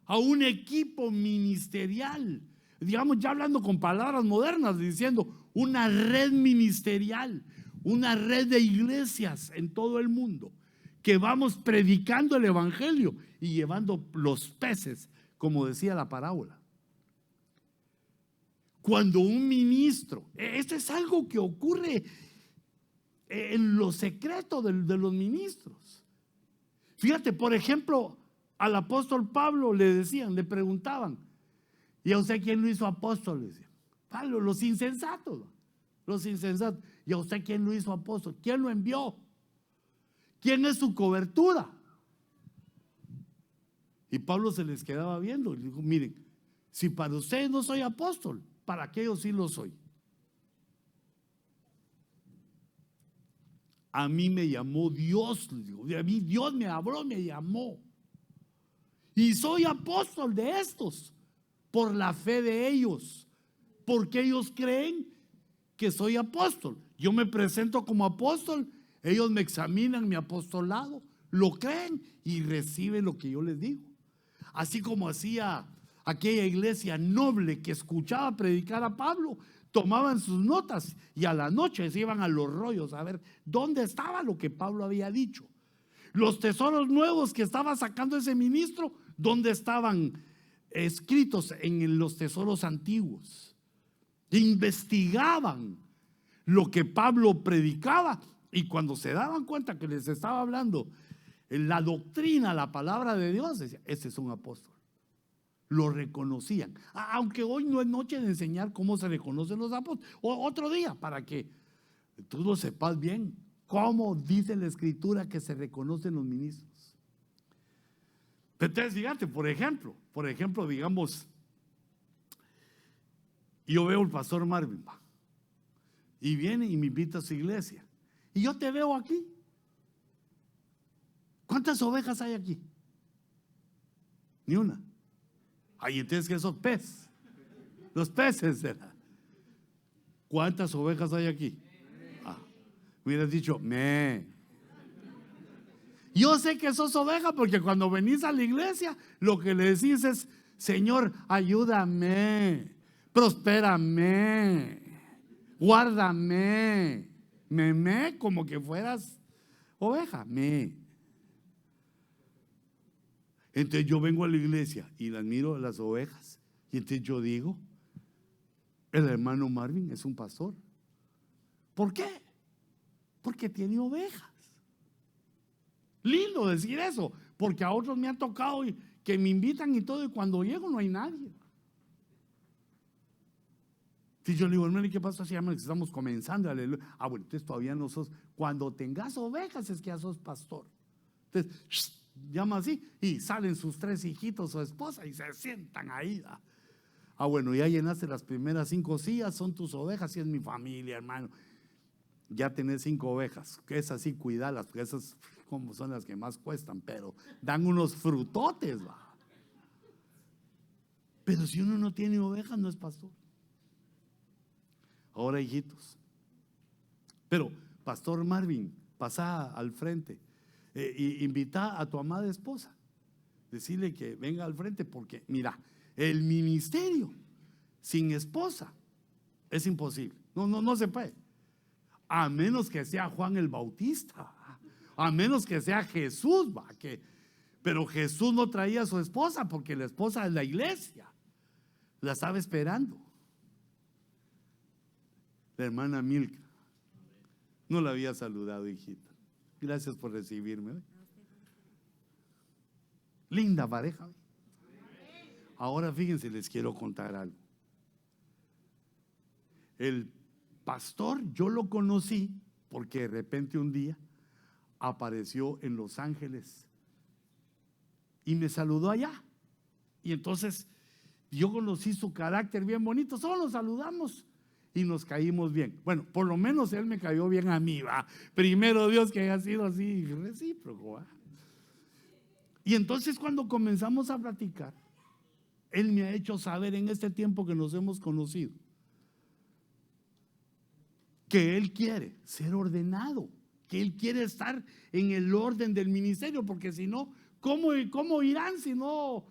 a un equipo ministerial, digamos, ya hablando con palabras modernas, diciendo una red ministerial, una red de iglesias en todo el mundo, que vamos predicando el evangelio y llevando los peces, como decía la parábola. Cuando un ministro, esto es algo que ocurre en lo secreto de los ministros. Fíjate, por ejemplo, al apóstol Pablo le decían, le preguntaban, ¿y a usted quién lo hizo apóstol? Le decían, Pablo, los insensatos. ¿Y a usted quién lo hizo apóstol? ¿Quién lo envió? ¿Quién es su cobertura? Y Pablo se les quedaba viendo y dijo, miren, si para ustedes no soy apóstol, para aquellos sí lo soy. A mí me llamó Dios, a mí Dios me habló, me llamó. Y soy apóstol de estos por la fe de ellos, porque ellos creen que soy apóstol. Yo me presento como apóstol, ellos me examinan mi apostolado, lo creen y reciben lo que yo les digo. Así como hacía aquella iglesia noble que escuchaba predicar a Pablo, tomaban sus notas y a la noche se iban a los rollos a ver dónde estaba lo que Pablo había dicho. Los tesoros nuevos que estaba sacando ese ministro, ¿dónde estaban escritos en los tesoros antiguos? Investigaban lo que Pablo predicaba y cuando se daban cuenta que les estaba hablando la doctrina, la palabra de Dios, decían, ese es un apóstol. Lo reconocían. Aunque hoy no es noche de enseñar cómo se reconocen los apóstoles. Otro día, para que tú lo sepas bien, cómo dice la escritura que se reconocen los ministros. Entonces, fíjate, por ejemplo, digamos, yo veo al pastor Marvin y viene y me invita a su iglesia. Y yo te veo aquí. ¿Cuántas ovejas hay aquí? Ni una. Ay, entonces que esos peces, los peces, ¿verdad? ¿Cuántas ovejas hay aquí? Hubieras dicho, Yo sé que sos oveja porque cuando venís a la iglesia, lo que le decís es, Señor, ayúdame, prospérame, guárdame, como que fueras oveja, Entonces yo vengo a la iglesia y las miro a las ovejas y entonces yo digo, el hermano Marvin es un pastor. ¿Por qué? Porque tiene ovejas. Lindo decir eso, porque a otros me ha tocado que me invitan y todo y cuando llego no hay nadie. Si yo le digo, hermano, ¿y qué pasa? Se llama que estamos comenzando, aleluya. Bueno, entonces todavía no sos. Cuando tengas ovejas es que ya sos pastor. Entonces, llama así y salen sus 3 hijitos, su esposa y se sientan ahí. Bueno, ya llenaste las primeras 5 sillas, son tus ovejas y es mi familia, hermano. Ya tenés 5 ovejas, que es así, cuidalas, porque esas como son las que más cuestan, pero dan unos frutotes, Pero si uno no tiene ovejas, no es pastor. Ahora, hijitos, pero pastor Marvin, pasa al frente, invita a tu amada esposa, decirle que venga al frente, porque mira, el ministerio sin esposa es imposible, no se puede, a menos que sea Juan el Bautista A menos que sea Jesús, pero Jesús no traía a su esposa porque la esposa es la iglesia. La estaba esperando. La hermana Milka. No la había saludado, hijita. Gracias por recibirme. Linda pareja. Ahora fíjense, les quiero contar algo. El pastor yo lo conocí porque de repente un día apareció en Los Ángeles y me saludó allá. Y entonces yo conocí su carácter bien bonito. Solo nos saludamos y nos caímos bien. Bueno, por lo menos él me cayó bien a mí, ¿va? Primero Dios que haya sido así recíproco, ¿va? Y entonces cuando comenzamos a platicar, él me ha hecho saber en este tiempo que nos hemos conocido que él quiere ser ordenado, que él quiere estar en el orden del ministerio, porque si no, ¿cómo irán si no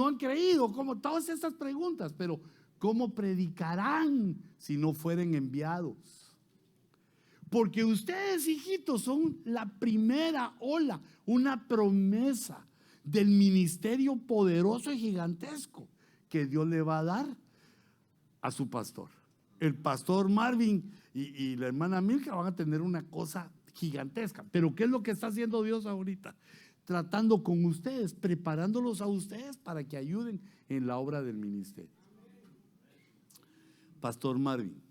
han creído? ¿Cómo? Todas estas preguntas, pero ¿cómo predicarán si no fueren enviados? Porque ustedes, hijitos, son la primera ola, una promesa del ministerio poderoso y gigantesco que Dios le va a dar a su pastor. El pastor Marvin y la hermana Milka van a tener una cosa gigantesca. Pero ¿qué es lo que está haciendo Dios ahorita? Tratando con ustedes, preparándolos a ustedes para que ayuden en la obra del ministerio. Pastor Marvin,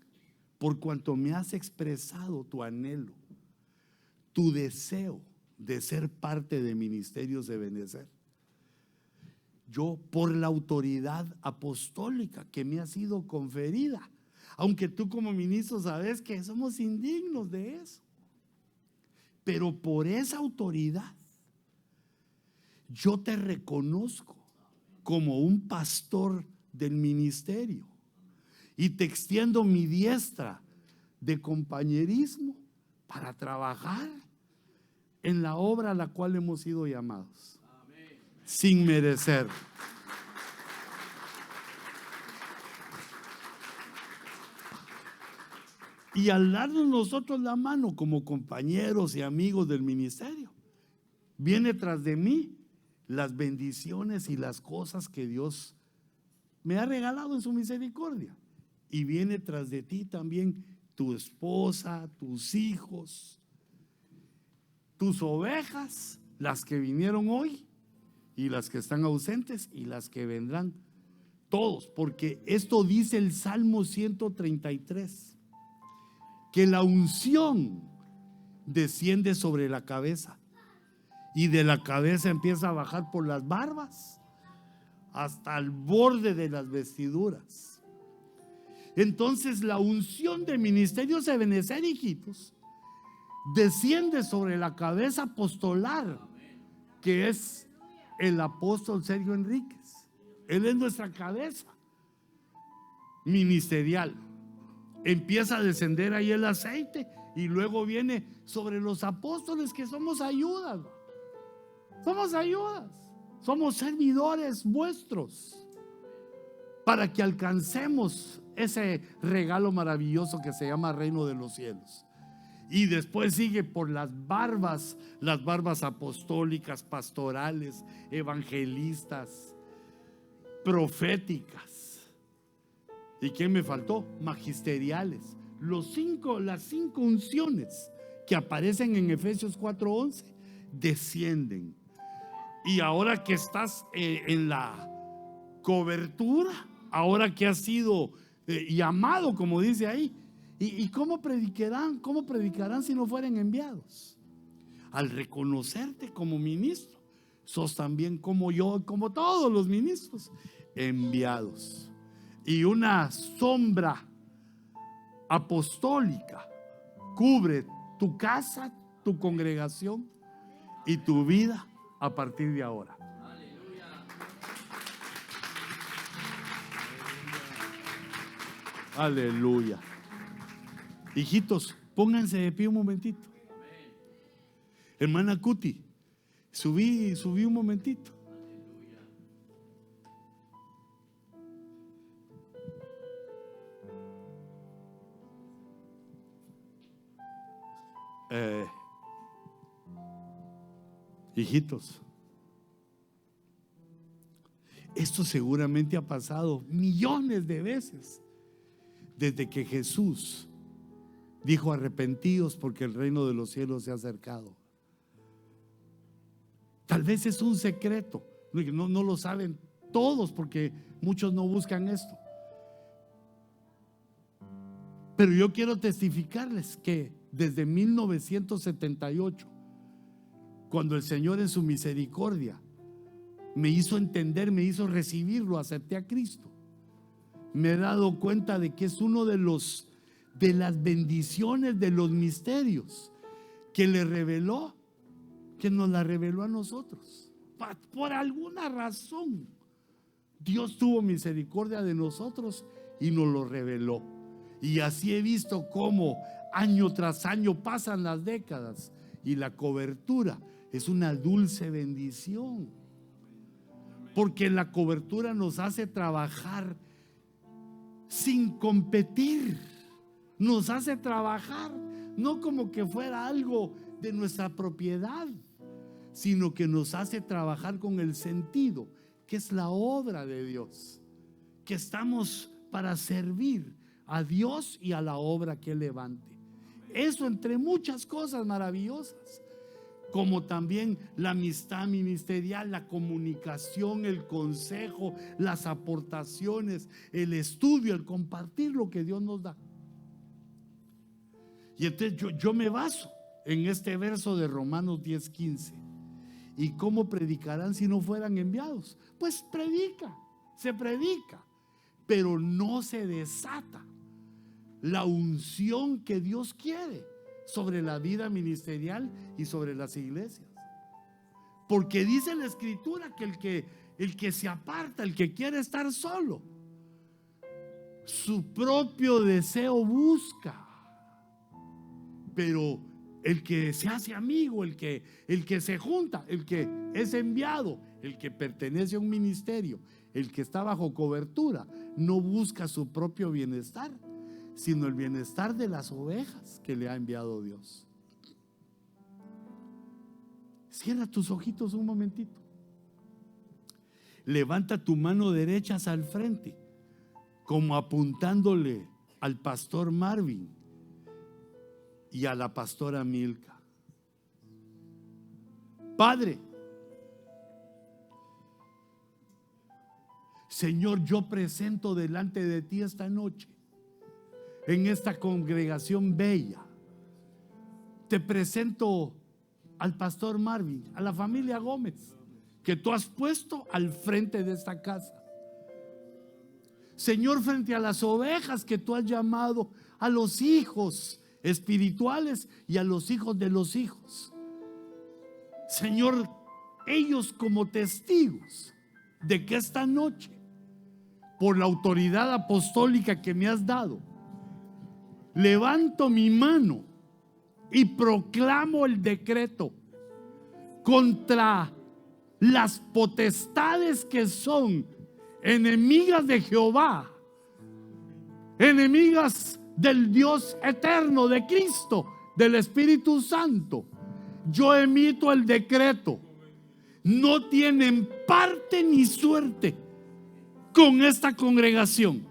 por cuanto me has expresado tu anhelo, tu deseo de ser parte de Ministerios de Ebenezer, yo, por la autoridad apostólica que me ha sido conferida, aunque tú como ministro sabes que somos indignos de eso, pero por esa autoridad yo te reconozco como un pastor del ministerio y te extiendo mi diestra de compañerismo para trabajar en la obra a la cual hemos sido llamados. Amén. Sin merecer. Y al darnos nosotros la mano como compañeros y amigos del ministerio, viene tras de mí las bendiciones y las cosas que Dios me ha regalado en su misericordia. Y viene tras de ti también tu esposa, tus hijos, tus ovejas, las que vinieron hoy y las que están ausentes y las que vendrán, todos, porque esto dice el Salmo 133, que la unción desciende sobre la cabeza y de la cabeza empieza a bajar por las barbas hasta el borde de las vestiduras. Entonces la unción de Ministerios de Ebenezer, hijitos, desciende sobre la cabeza apostolar, que es el apóstol Sergio Enríquez. Él es nuestra cabeza ministerial. Empieza a descender ahí el aceite y luego viene sobre los apóstoles, que somos ayudas. Somos ayudas, somos servidores vuestros para que alcancemos ese regalo maravilloso que se llama reino de los cielos. Y después sigue por las barbas apostólicas, pastorales, evangelistas, proféticas. ¿Y quién me faltó? Magisteriales. Las cinco unciones que aparecen en Efesios 4:11 descienden. Y ahora que estás en la cobertura, ahora que has sido llamado, como dice ahí, ¿y cómo predicarán? ¿Cómo predicarán si no fueren enviados? Al reconocerte como ministro, sos también como yo, como todos los ministros, enviados. Y una sombra apostólica cubre tu casa, tu congregación y tu vida a partir de ahora. Aleluya. Hijitos, pónganse de pie un momentito. Hermana Cuti, subí un momentito. Hijitos, esto seguramente ha pasado millones de veces desde que Jesús dijo: arrepentíos porque el reino de los cielos se ha acercado. Tal vez es un secreto, no lo saben todos porque muchos no buscan esto. Pero yo quiero testificarles que desde 1978, cuando el Señor en su misericordia me hizo entender, me hizo recibirlo, acepté a Cristo, me he dado cuenta de que es uno de las bendiciones, de los misterios que le reveló, que nos la reveló a nosotros. Por alguna razón Dios tuvo misericordia de nosotros y nos lo reveló. Y así he visto cómo año tras año pasan las décadas y la cobertura es una dulce bendición, porque la cobertura nos hace trabajar sin competir, nos hace trabajar no como que fuera algo de nuestra propiedad, sino que nos hace trabajar con el sentido que es la obra de Dios, que estamos para servir a Dios y a la obra que Él levante. Eso entre muchas cosas maravillosas, como también la amistad ministerial, la comunicación, el consejo, las aportaciones, el estudio, el compartir lo que Dios nos da. Y entonces yo me baso en este verso de Romanos 10:15. ¿Y cómo predicarán si no fueran enviados? Pues se predica, pero no se desata la unción que Dios quiere sobre la vida ministerial y sobre las iglesias. Porque dice la Escritura que el que se aparta, el que quiere estar solo, su propio deseo busca. Pero el que se hace amigo, el que se junta, el que es enviado, el que pertenece a un ministerio, el que está bajo cobertura, no busca su propio bienestar, sino el bienestar de las ovejas que le ha enviado Dios. Cierra tus ojitos un momentito. Levanta tu mano derecha hacia el frente, como apuntándole al pastor Marvin y a la pastora Milka. Padre, Señor, yo presento delante de ti esta noche, en esta congregación bella, te presento al pastor Marvin, a la familia Gómez, que tú has puesto al frente de esta casa. Señor, frente a las ovejas que tú has llamado, a los hijos espirituales y a los hijos de los hijos. Señor, ellos como testigos de que esta noche, por la autoridad apostólica que me has dado, levanto mi mano y proclamo el decreto contra las potestades que son enemigas de Jehová, enemigas del Dios eterno, de Cristo, del Espíritu Santo. Yo emito el decreto: no tienen parte ni suerte con esta congregación,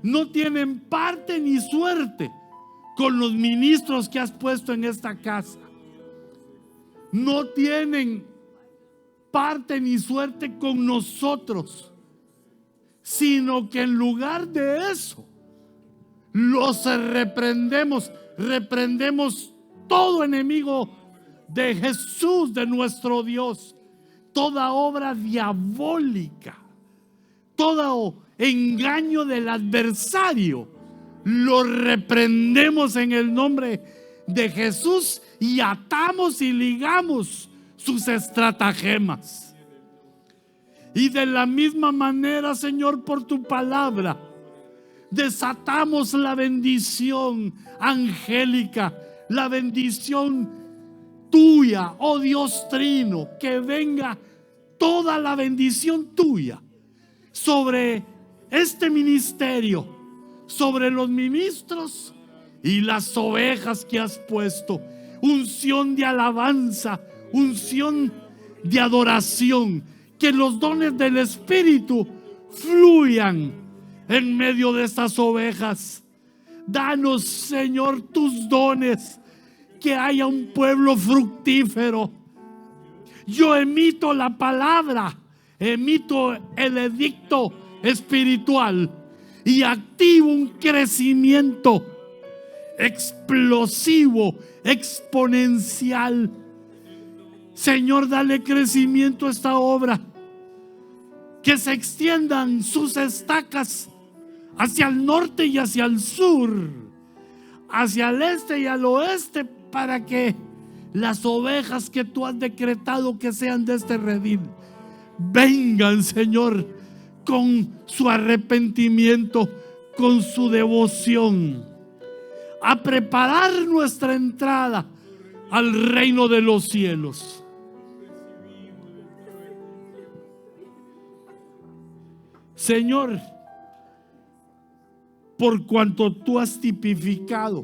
no tienen parte ni suerte con los ministros que has puesto en esta casa, no tienen parte ni suerte con nosotros, sino que en lugar de eso los reprendemos todo enemigo de Jesús, de nuestro Dios, toda obra diabólica, todo engaño del adversario, lo reprendemos en el nombre de Jesús y atamos y ligamos sus estratagemas. Y de la misma manera, Señor, por tu palabra, desatamos la bendición angélica, la bendición tuya, oh Dios Trino, que venga toda la bendición tuya sobre este ministerio, sobre los ministros y las ovejas que has puesto. Unción de alabanza, unción de adoración, que los dones del Espíritu fluyan en medio de estas ovejas. Danos, Señor, tus dones, que haya un pueblo fructífero. Yo emito la palabra, emito el edicto espiritual y activo un crecimiento explosivo, exponencial. Señor, dale crecimiento a esta obra, que se extiendan sus estacas hacia el norte y hacia el sur, hacia el este y al oeste, para que las ovejas que tú has decretado que sean de este redil vengan, Señor, con su arrepentimiento, con su devoción, a preparar nuestra entrada al reino de los cielos. Señor, por cuanto tú has tipificado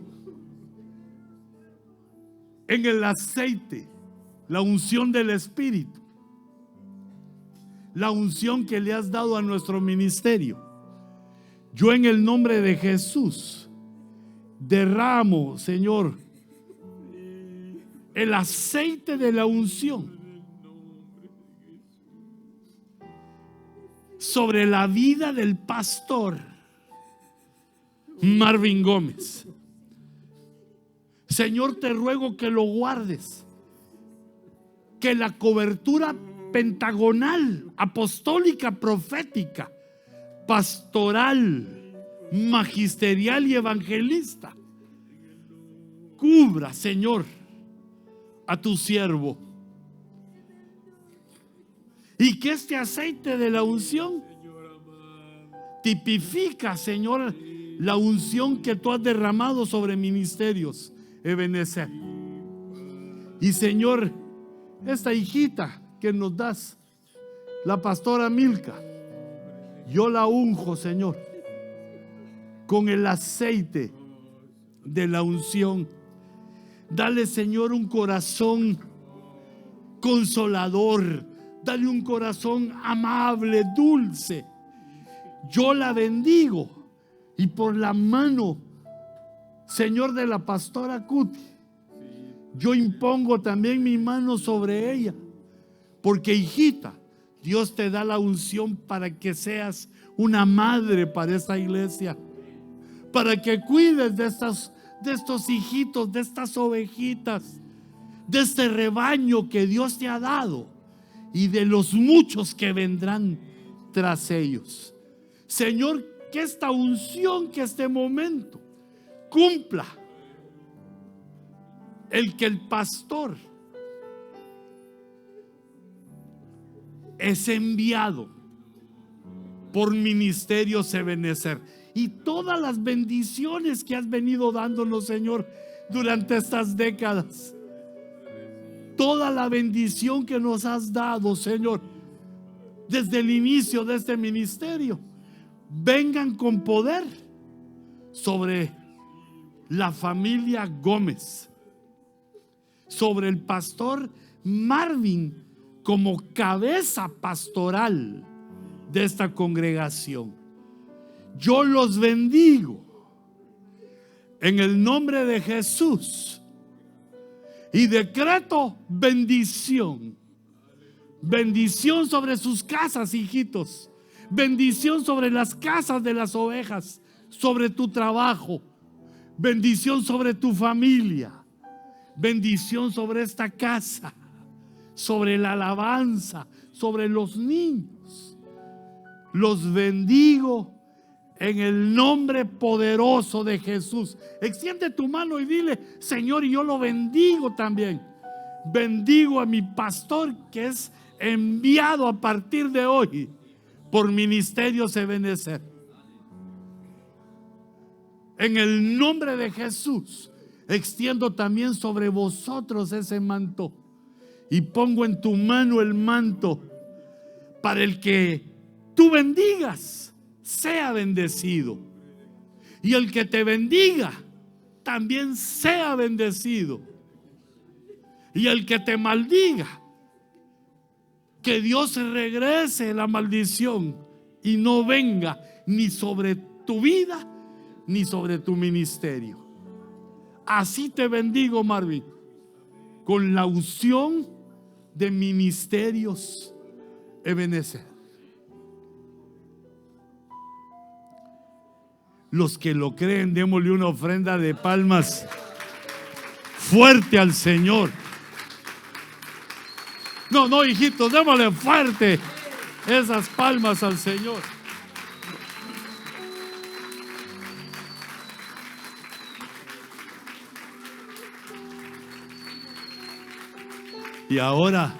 en el aceite la unción del Espíritu, la unción que le has dado a nuestro ministerio, yo en el nombre de Jesús derramo, Señor, el aceite de la unción sobre la vida del pastor Marvin Gómez. Señor, te ruego que lo guardes, que la cobertura pentagonal, apostólica, profética, pastoral, magisterial y evangelista cubra, Señor, a tu siervo, y que este aceite de la unción tipifica, Señor, la unción que tú has derramado sobre ministerios Ebenezer. Y Señor, esta hijita que nos das, la pastora Milka, yo la unjo, Señor, con el aceite de la unción. Dale, Señor, un corazón consolador, dale un corazón amable, dulce. Yo la bendigo, y por la mano, Señor, de la pastora Cuti, yo impongo también mi mano sobre ella, porque, hijita, Dios te da la unción para que seas una madre para esta iglesia, para que cuides de estos hijitos, de estas ovejitas, de este rebaño que Dios te ha dado y de los muchos que vendrán tras ellos. Señor, que esta unción, que este momento cumpla el que el pastor es enviado por Ministerios Ebenezer, y todas las bendiciones que has venido dándonos, Señor, durante estas décadas, toda la bendición que nos has dado, Señor, desde el inicio de este ministerio, vengan con poder sobre la familia Gómez, sobre el pastor Marvin como cabeza pastoral de esta congregación. Yo los bendigo en el nombre de Jesús y decreto bendición. Bendición sobre sus casas, hijitos. Bendición sobre las casas de las ovejas, sobre tu trabajo. Bendición sobre tu familia. Bendición sobre esta casa, sobre la alabanza, sobre los niños. Los bendigo en el nombre poderoso de Jesús. Extiende tu mano y dile: Señor, y yo lo bendigo también. Bendigo a mi pastor, que es enviado a partir de hoy por Ministerios Ebenezer. En el nombre de Jesús, extiendo también sobre vosotros ese manto, y pongo en tu mano el manto para el que tú bendigas sea bendecido, y el que te bendiga también sea bendecido, y el que te maldiga Que Dios regrese la maldición y no venga ni sobre tu vida ni sobre tu ministerio. Así te bendigo, Marvin, con la unción de ministerios Ebenezer. Los que lo creen, démosle una ofrenda de palmas fuerte al Señor. No, hijitos, démosle fuerte esas palmas al Señor. Y ahora,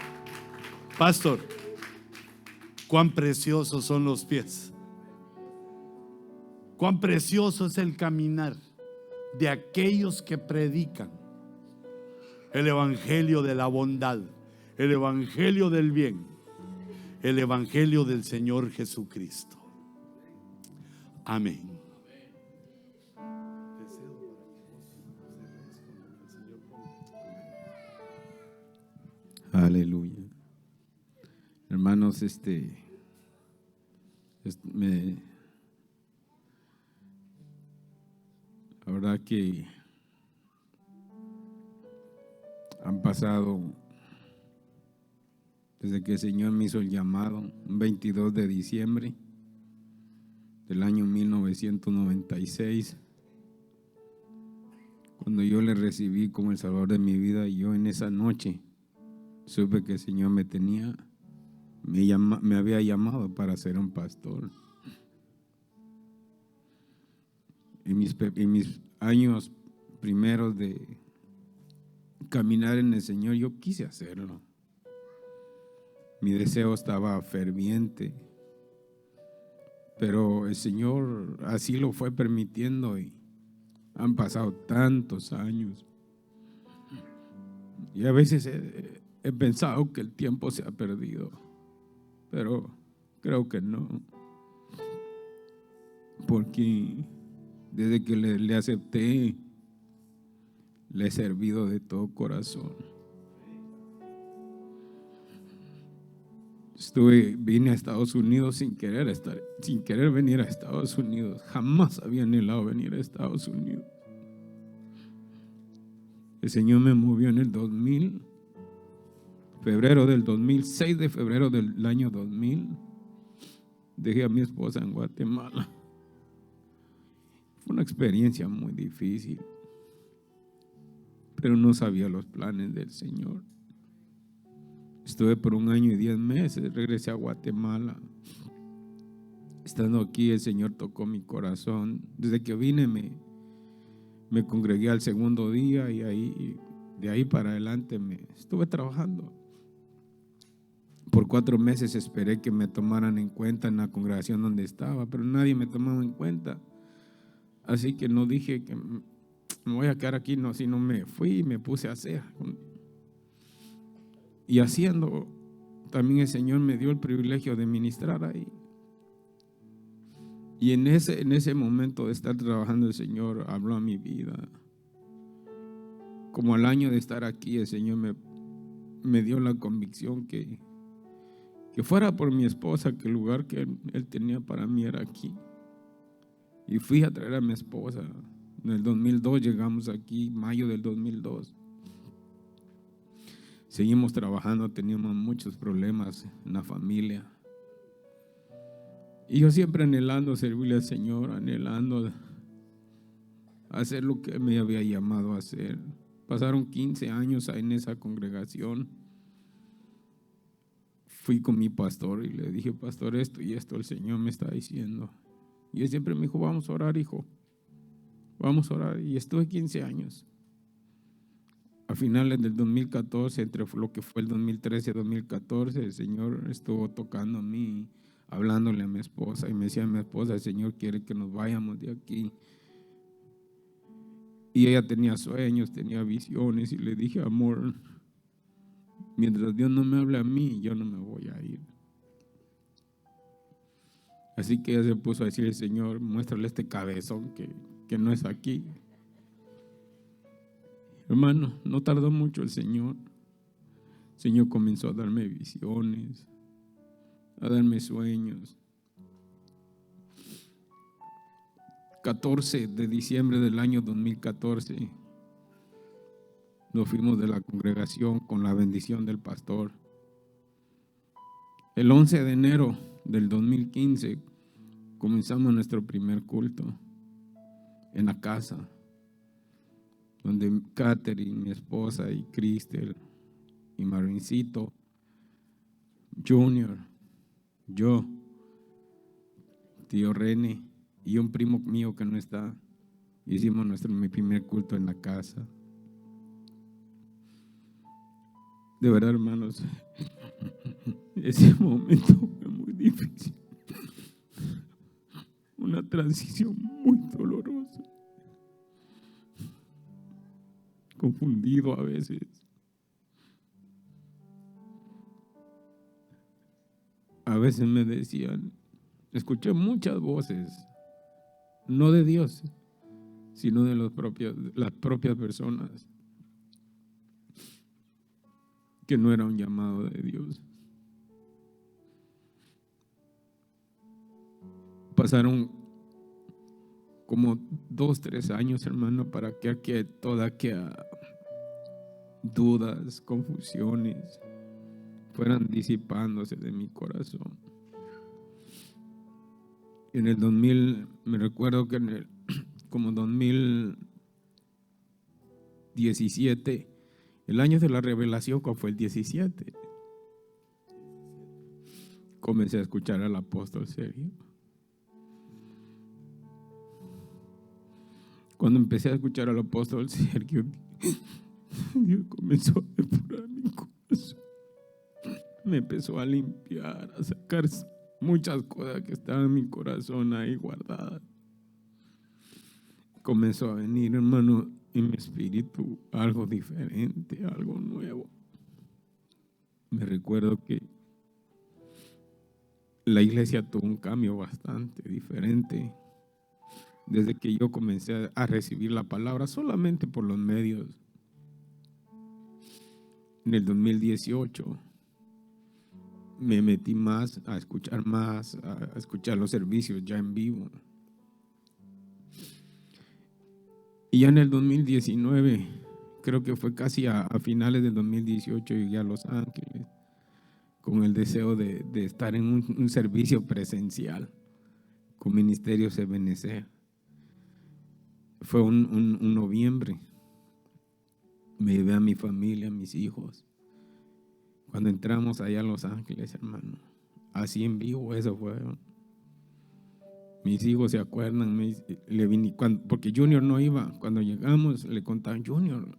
pastor, cuán preciosos son los pies, cuán precioso es el caminar de aquellos que predican el evangelio de la bondad, el evangelio del bien, el evangelio del Señor Jesucristo. Amén. Aleluya. Hermanos, la verdad que han pasado desde que el Señor me hizo el llamado, un 22 de diciembre del año 1996, cuando yo le recibí como el Salvador de mi vida. Y yo en esa noche supe que el Señor me había llamado para ser un pastor. En mis años primeros de caminar en el Señor, yo quise hacerlo. Mi deseo estaba ferviente, pero el Señor así lo fue permitiendo y han pasado tantos años. Y a veces he pensado que el tiempo se ha perdido, pero creo que no, porque desde que le acepté, le he servido de todo corazón. Vine a Estados Unidos sin querer venir a Estados Unidos. Jamás había anhelado venir a Estados Unidos. El Señor me movió en el 2000, febrero del 2000, 6 de febrero del año 2000. Dejé a mi esposa en Guatemala. Fue una experiencia muy difícil, pero no sabía los planes del Señor. Estuve por 1 año y 10 meses, regresé a Guatemala. Estando aquí, el Señor tocó mi corazón. Desde que vine me congregué al segundo día y de ahí para adelante estuve trabajando. Por 4 meses esperé que me tomaran en cuenta en la congregación donde estaba, pero nadie me tomaba en cuenta. Así que no dije que me voy a quedar aquí, no, sino me fui y me puse a hacer. Y haciendo, también el Señor me dio el privilegio de ministrar ahí. Y en ese momento de estar trabajando, el Señor habló a mi vida. Como al año de estar aquí, el Señor me dio la convicción que fuera por mi esposa, que el lugar que Él tenía para mí era aquí. Y fui a traer a mi esposa. En el 2002 llegamos aquí, mayo del 2002. Seguimos trabajando, teníamos muchos problemas en la familia. Y yo siempre anhelando servirle al Señor, anhelando hacer lo que me había llamado a hacer. Pasaron 15 años en esa congregación. Fui con mi pastor y le dije: pastor, esto y esto el Señor me está diciendo. Y él siempre me dijo: vamos a orar, hijo, vamos a orar. Y estuve 15 años. A finales del 2014, entre lo que fue el 2013 y 2014, el Señor estuvo tocando a mí, hablándole a mi esposa, y me decía a mi esposa: el Señor quiere que nos vayamos de aquí. Y ella tenía sueños, tenía visiones, y le dije: amor, mientras Dios no me hable a mí, yo no me voy a ir. Así que ella se puso a decir: Señor, muéstrale este cabezón que no es aquí. Hermano, no tardó mucho el Señor. El Señor comenzó a darme visiones. a darme sueños. 14 de diciembre del año 2014 nos fuimos de la congregación con la bendición del pastor. El 11 de enero del 2015 comenzamos nuestro primer culto en la casa, donde Catherine, mi esposa, y Cristel, y Marvincito, Junior, yo, tío René y un primo mío que no está, hicimos mi primer culto en la casa. De verdad, hermanos, ese momento fue muy difícil. Una transición muy dolorosa. Confundido a veces. A veces me decían, escuché muchas voces, no de Dios, sino de las propias personas, que no era un llamado de Dios. Pasaron como 2, 3 años, hermano, para que toda aquella dudas, confusiones fueran disipándose de mi corazón. En el 2000, me recuerdo que como 2017, el año de la revelación, ¿cuál fue? El 17. Comencé a escuchar al apóstol Sergio. Cuando empecé a escuchar al apóstol Sergio, Dios comenzó a depurar mi corazón. Me empezó a limpiar, a sacar muchas cosas que estaban en mi corazón ahí guardadas. Comenzó a venir, hermano, en mi espíritu algo diferente, algo nuevo. Me recuerdo que la iglesia tuvo un cambio bastante diferente desde que yo comencé a recibir la palabra solamente por los medios. En el 2018 me metí más, a escuchar los servicios ya en vivo. Y ya en el 2019, creo que fue casi a finales del 2018, llegué a Los Ángeles con el deseo de estar en un servicio presencial con Ministerio CBNC. Fue un noviembre. Me llevé a mi familia, a mis hijos. Cuando entramos allá a Los Ángeles, hermano, así en vivo, eso fue. Mis hijos se acuerdan, porque Junior no iba. Cuando llegamos, le contaban, Junior,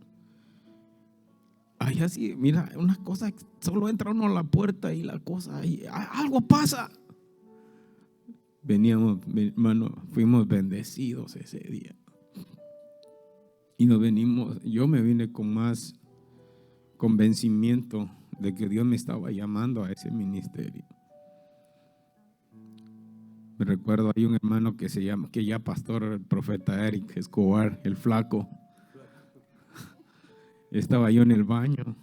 ay, así, mira, una cosa, solo entra uno a la puerta y la cosa, y algo pasa. Veníamos, hermano, fuimos bendecidos ese día. Y yo me vine con más convencimiento de que Dios me estaba llamando a ese ministerio. Me recuerdo, hay un hermano que ya pastor, el profeta Eric Escobar, el flaco. Estaba yo en el baño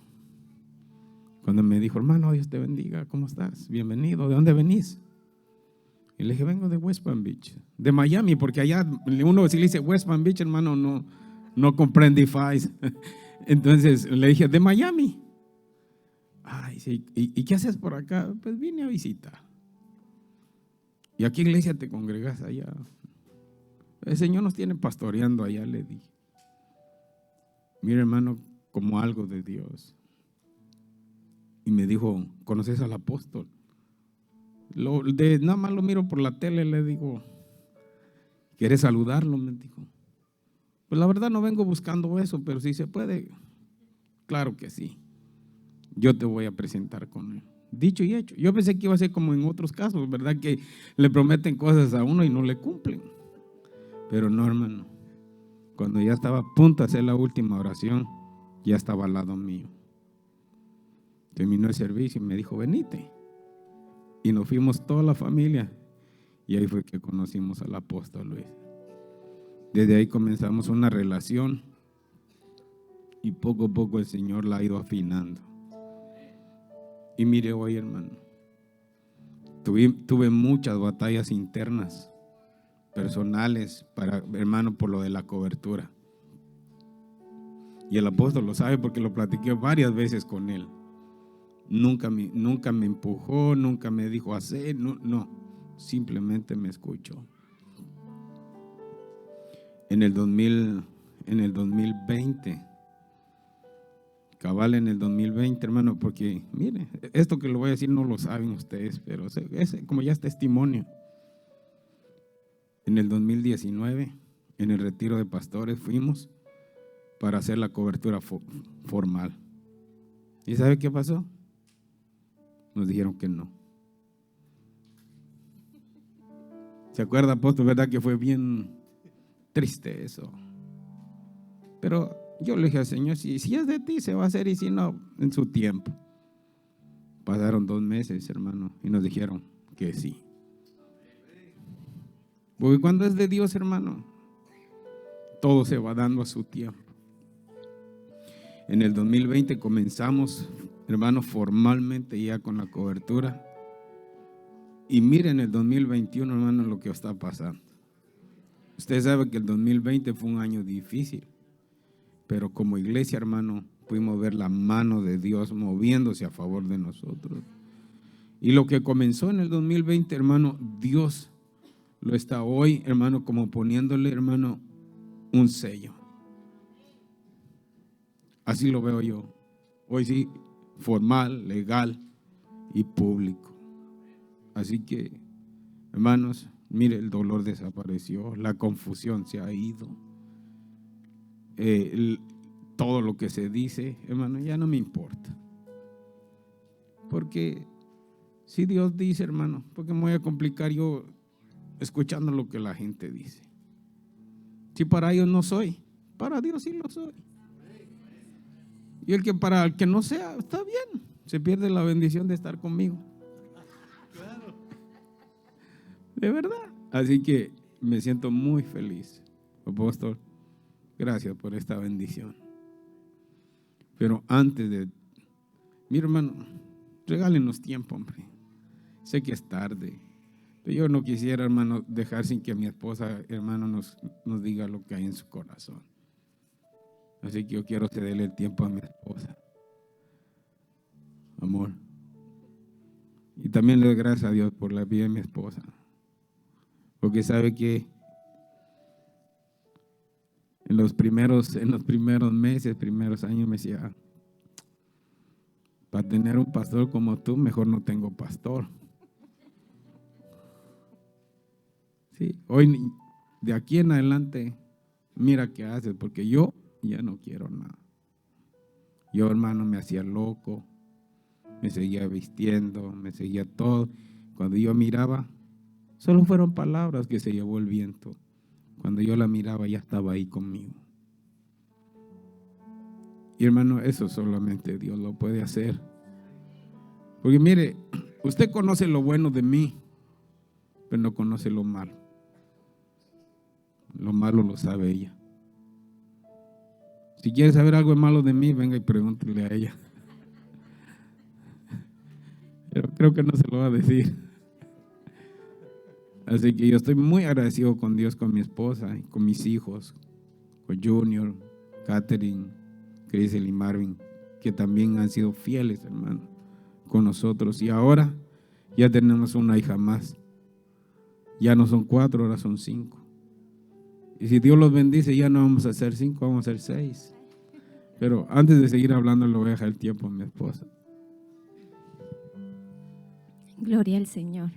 cuando me dijo, hermano, Dios te bendiga, ¿cómo estás? Bienvenido, ¿de dónde venís? Y le dije, vengo de West Palm Beach, de Miami, porque allá uno si le dice West Palm Beach, hermano, no comprende. Entonces le dije, de Miami. Ay, sí, ¿y qué haces por acá? Pues vine a visitar. ¿Y a qué iglesia te congregas allá? El Señor nos tiene pastoreando allá, le dije. Mira, hermano, como algo de Dios. Y me dijo, ¿conoces al apóstol? Nada más lo miro por la tele, le digo, ¿quieres saludarlo? Me dijo. Pues la verdad no vengo buscando eso, pero si se puede, claro que sí. Yo te voy a presentar con él. Dicho y hecho. Yo pensé que iba a ser como en otros casos, ¿verdad? Que le prometen cosas a uno y no le cumplen. Pero no, hermano. Cuando ya estaba a punto de hacer la última oración, ya estaba al lado mío. Terminó el servicio y me dijo, venite. Y nos fuimos toda la familia. Y ahí fue que conocimos al apóstol Luis. Desde ahí comenzamos una relación. Y poco a poco el Señor la ha ido afinando. Y mire hoy, hermano, Tuve muchas batallas internas, personales, hermano, por lo de la cobertura. Y el apóstol lo sabe porque lo platiqué varias veces con él. Nunca me empujó, nunca me dijo hacer, no, simplemente me escuchó. En el 2020, cabal en el 2020, hermano, porque mire, esto que lo voy a decir no lo saben ustedes, pero es como ya es testimonio. En el 2019, en el retiro de pastores, fuimos para hacer la cobertura formal. ¿Y sabe qué pasó? Nos dijeron que no. ¿Se acuerda, apóstol, verdad que fue bien triste eso? Pero yo le dije al Señor, si es de ti se va a hacer, y si no, en su tiempo. Pasaron 2 meses, hermano, y nos dijeron que sí. Porque cuando es de Dios, hermano, todo se va dando a su tiempo. En el 2020 comenzamos, hermano, formalmente ya con la cobertura. Y miren el 2021, hermano, lo que está pasando. Usted sabe que el 2020 fue un año difícil, pero como iglesia, hermano, pudimos ver la mano de Dios moviéndose a favor de nosotros. Y lo que comenzó en el 2020, hermano, Dios lo está hoy, hermano, como poniéndole, hermano, un sello. Así lo veo yo. Hoy sí, formal, legal y público. Así que, hermanos, mire, el dolor desapareció, la confusión se ha ido. Todo lo que se dice, hermano, ya no me importa. Porque si Dios dice, hermano, ¿por qué me voy a complicar yo escuchando lo que la gente dice? Si para ellos no soy, para Dios sí lo soy. Y para el que no sea, está bien, se pierde la bendición de estar conmigo. De verdad. Así que me siento muy feliz, apóstol. Gracias por esta bendición. Pero antes de, mi hermano, regálenos tiempo, hombre. Sé que es tarde, pero yo no quisiera, hermano, dejar sin que mi esposa, hermano, nos diga lo que hay en su corazón. Así que yo quiero cederle el tiempo a mi esposa. Amor. Y también le doy gracias a Dios por la vida de mi esposa. Porque sabe que en los primeros meses, primeros años me decía, para tener un pastor como tú, mejor no tengo pastor. Sí, hoy, de aquí en adelante, mira qué haces, porque yo ya no quiero nada. Yo, hermano, me hacía loco, me seguía vistiendo, me seguía todo. Cuando yo miraba, solo fueron palabras que se llevó el viento. Cuando yo la miraba, ya estaba ahí conmigo. Y hermano, eso solamente Dios lo puede hacer. Porque mire, usted conoce lo bueno de mí, pero no conoce lo malo. Lo malo lo sabe ella. Si quiere saber algo malo de mí, venga y pregúntele a ella. Pero creo que no se lo va a decir. Así que yo estoy muy agradecido con Dios, con mi esposa, y con mis hijos, con Junior, Catherine, Crisel y Marvin, que también han sido fieles, hermano, con nosotros. Y ahora ya tenemos una hija más. Ya no son 4, ahora son 5. Y si Dios los bendice, ya no vamos a ser 5, vamos a ser 6. Pero antes de seguir hablando, le voy a dejar el tiempo a mi esposa. Gloria al Señor.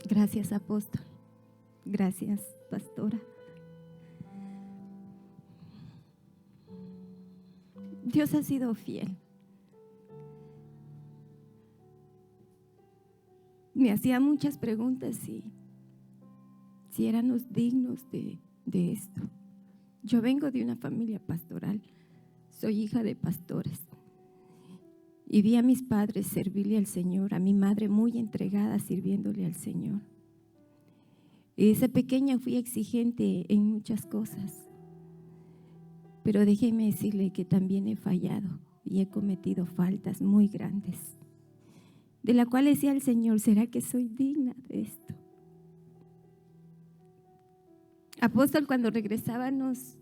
Gracias, apóstol. Gracias, pastora. Dios ha sido fiel. Me hacía muchas preguntas si éramos dignos de esto. Yo vengo de una familia pastoral, soy hija de pastores. Y vi a mis padres servirle al Señor, a mi madre muy entregada sirviéndole al Señor. Y desde pequeña fui exigente en muchas cosas. Pero déjeme decirle que también he fallado y he cometido faltas muy grandes, de la cual decía el Señor, ¿será que soy digna de esto? Apóstol, cuando regresábamos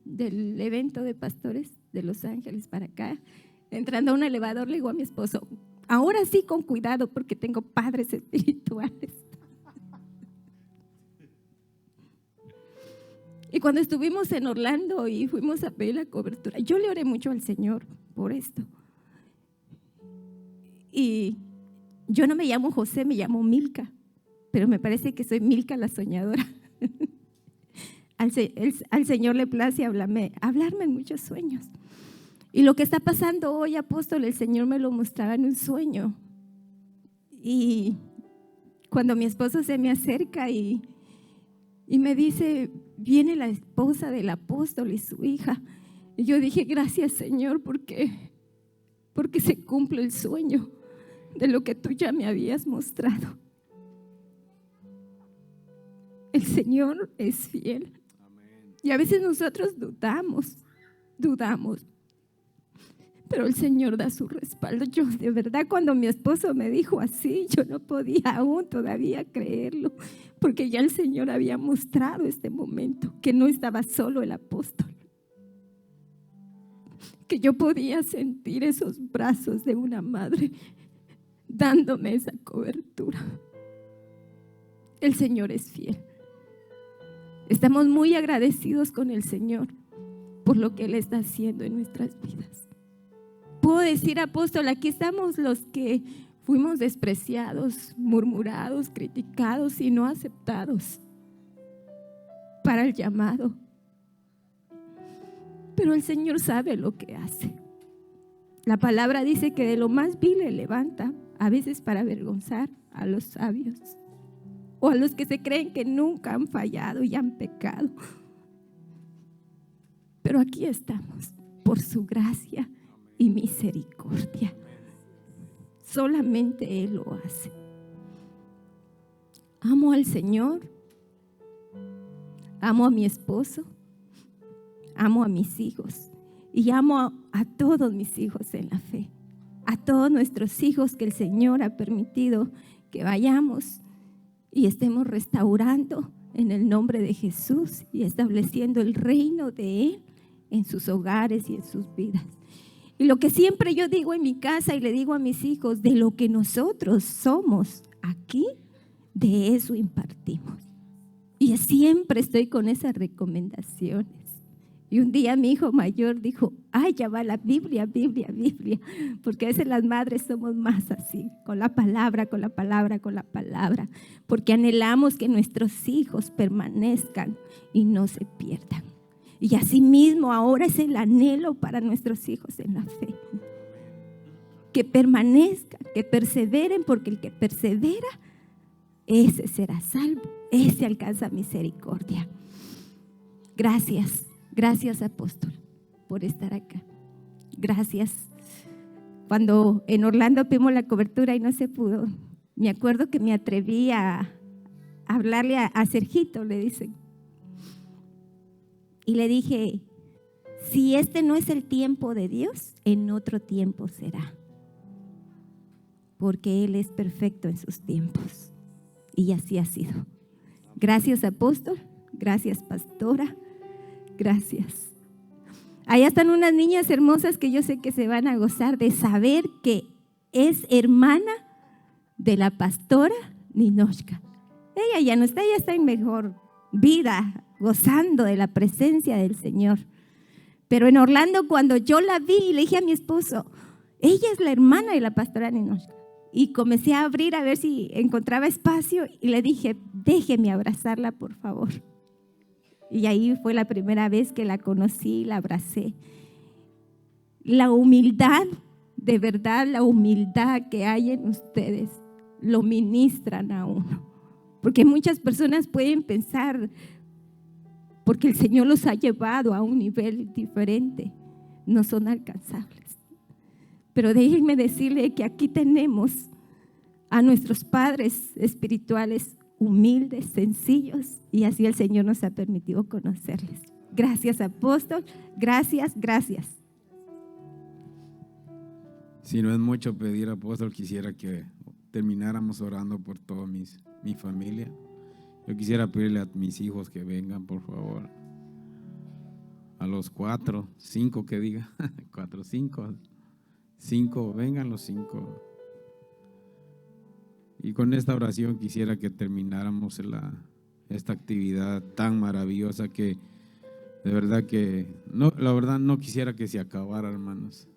del evento de pastores de Los Ángeles para acá, entrando a un elevador, le digo a mi esposo, ahora sí con cuidado porque tengo padres espirituales. Y cuando estuvimos en Orlando y fuimos a pedir la cobertura, yo le oré mucho al Señor por esto. Y yo no me llamo José, me llamo Milka, pero me parece que soy Milka la soñadora. Al Señor le place hablarme en muchos sueños. Y lo que está pasando hoy, apóstol, el Señor me lo mostraba en un sueño. Y cuando mi esposo se me acerca y me dice, viene la esposa del apóstol y su hija. Y yo dije, gracias Señor, porque se cumple el sueño de lo que tú ya me habías mostrado. El Señor es fiel. Y a veces nosotros dudamos. Pero el Señor da su respaldo. Yo de verdad cuando mi esposo me dijo así, yo no podía aún todavía creerlo, porque ya el Señor había mostrado este momento, que no estaba solo el apóstol, que yo podía sentir esos brazos de una madre dándome esa cobertura. El Señor es fiel. Estamos muy agradecidos con el Señor por lo que Él está haciendo en nuestras vidas. Puedo decir, apóstol, aquí estamos los que fuimos despreciados, murmurados, criticados y no aceptados para el llamado. Pero el Señor sabe lo que hace. La palabra dice que de lo más vil le levanta, a veces para avergonzar a los sabios o a los que se creen que nunca han fallado y han pecado. Pero aquí estamos por su gracia y misericordia. Solamente Él lo hace. Amo al Señor, amo a mi esposo, amo a mis hijos y amo a todos mis hijos en la fe, a todos nuestros hijos que el Señor ha permitido que vayamos y estemos restaurando en el nombre de Jesús y estableciendo el reino de Él en sus hogares y en sus vidas. Y lo que siempre yo digo en mi casa y le digo a mis hijos, de lo que nosotros somos aquí, de eso impartimos. Y siempre estoy con esas recomendaciones. Y un día mi hijo mayor dijo, ay, ya va la Biblia, porque a veces las madres somos más así, con la palabra, porque anhelamos que nuestros hijos permanezcan y no se pierdan. Y así mismo ahora es el anhelo para nuestros hijos en la fe, que permanezcan, que perseveren, porque el que persevera, ese será salvo, ese alcanza misericordia. Gracias apóstol por estar acá. Gracias. Cuando en Orlando pedimos la cobertura y no se pudo, me acuerdo que me atreví a hablarle a Sergito, le dicen. Y le dije, si este no es el tiempo de Dios, en otro tiempo será. Porque Él es perfecto en sus tiempos. Y así ha sido. Gracias apóstol, gracias pastora. Gracias. Allá están unas niñas hermosas que yo sé que se van a gozar de saber que es hermana de la pastora Ninoshka. Ella ya no está, ella está en mejor vida, gozando de la presencia del Señor. Pero en Orlando, cuando yo la vi, le dije a mi esposo, ella es la hermana de la pastora Ninoshka. Y comencé a abrir a ver si encontraba espacio y le dije, déjeme abrazarla, por favor. Y ahí fue la primera vez que la conocí, la abracé. La humildad, de verdad, la humildad que hay en ustedes, lo ministran a uno. Porque muchas personas pueden pensar, porque el Señor los ha llevado a un nivel diferente, no son alcanzables. Pero déjenme decirle que aquí tenemos a nuestros padres espirituales humildes, sencillos, y así el Señor nos ha permitido conocerles. Gracias, apóstol. Gracias. Si no es mucho pedir, apóstol, quisiera que termináramos orando por toda mi familia. Yo quisiera pedirle a mis hijos que vengan, por favor. A los 4, 5 que diga. 4, 5. 5, vengan los 5. Y con esta oración quisiera que termináramos esta actividad tan maravillosa que de verdad que no, la verdad no quisiera que se acabara, hermanos.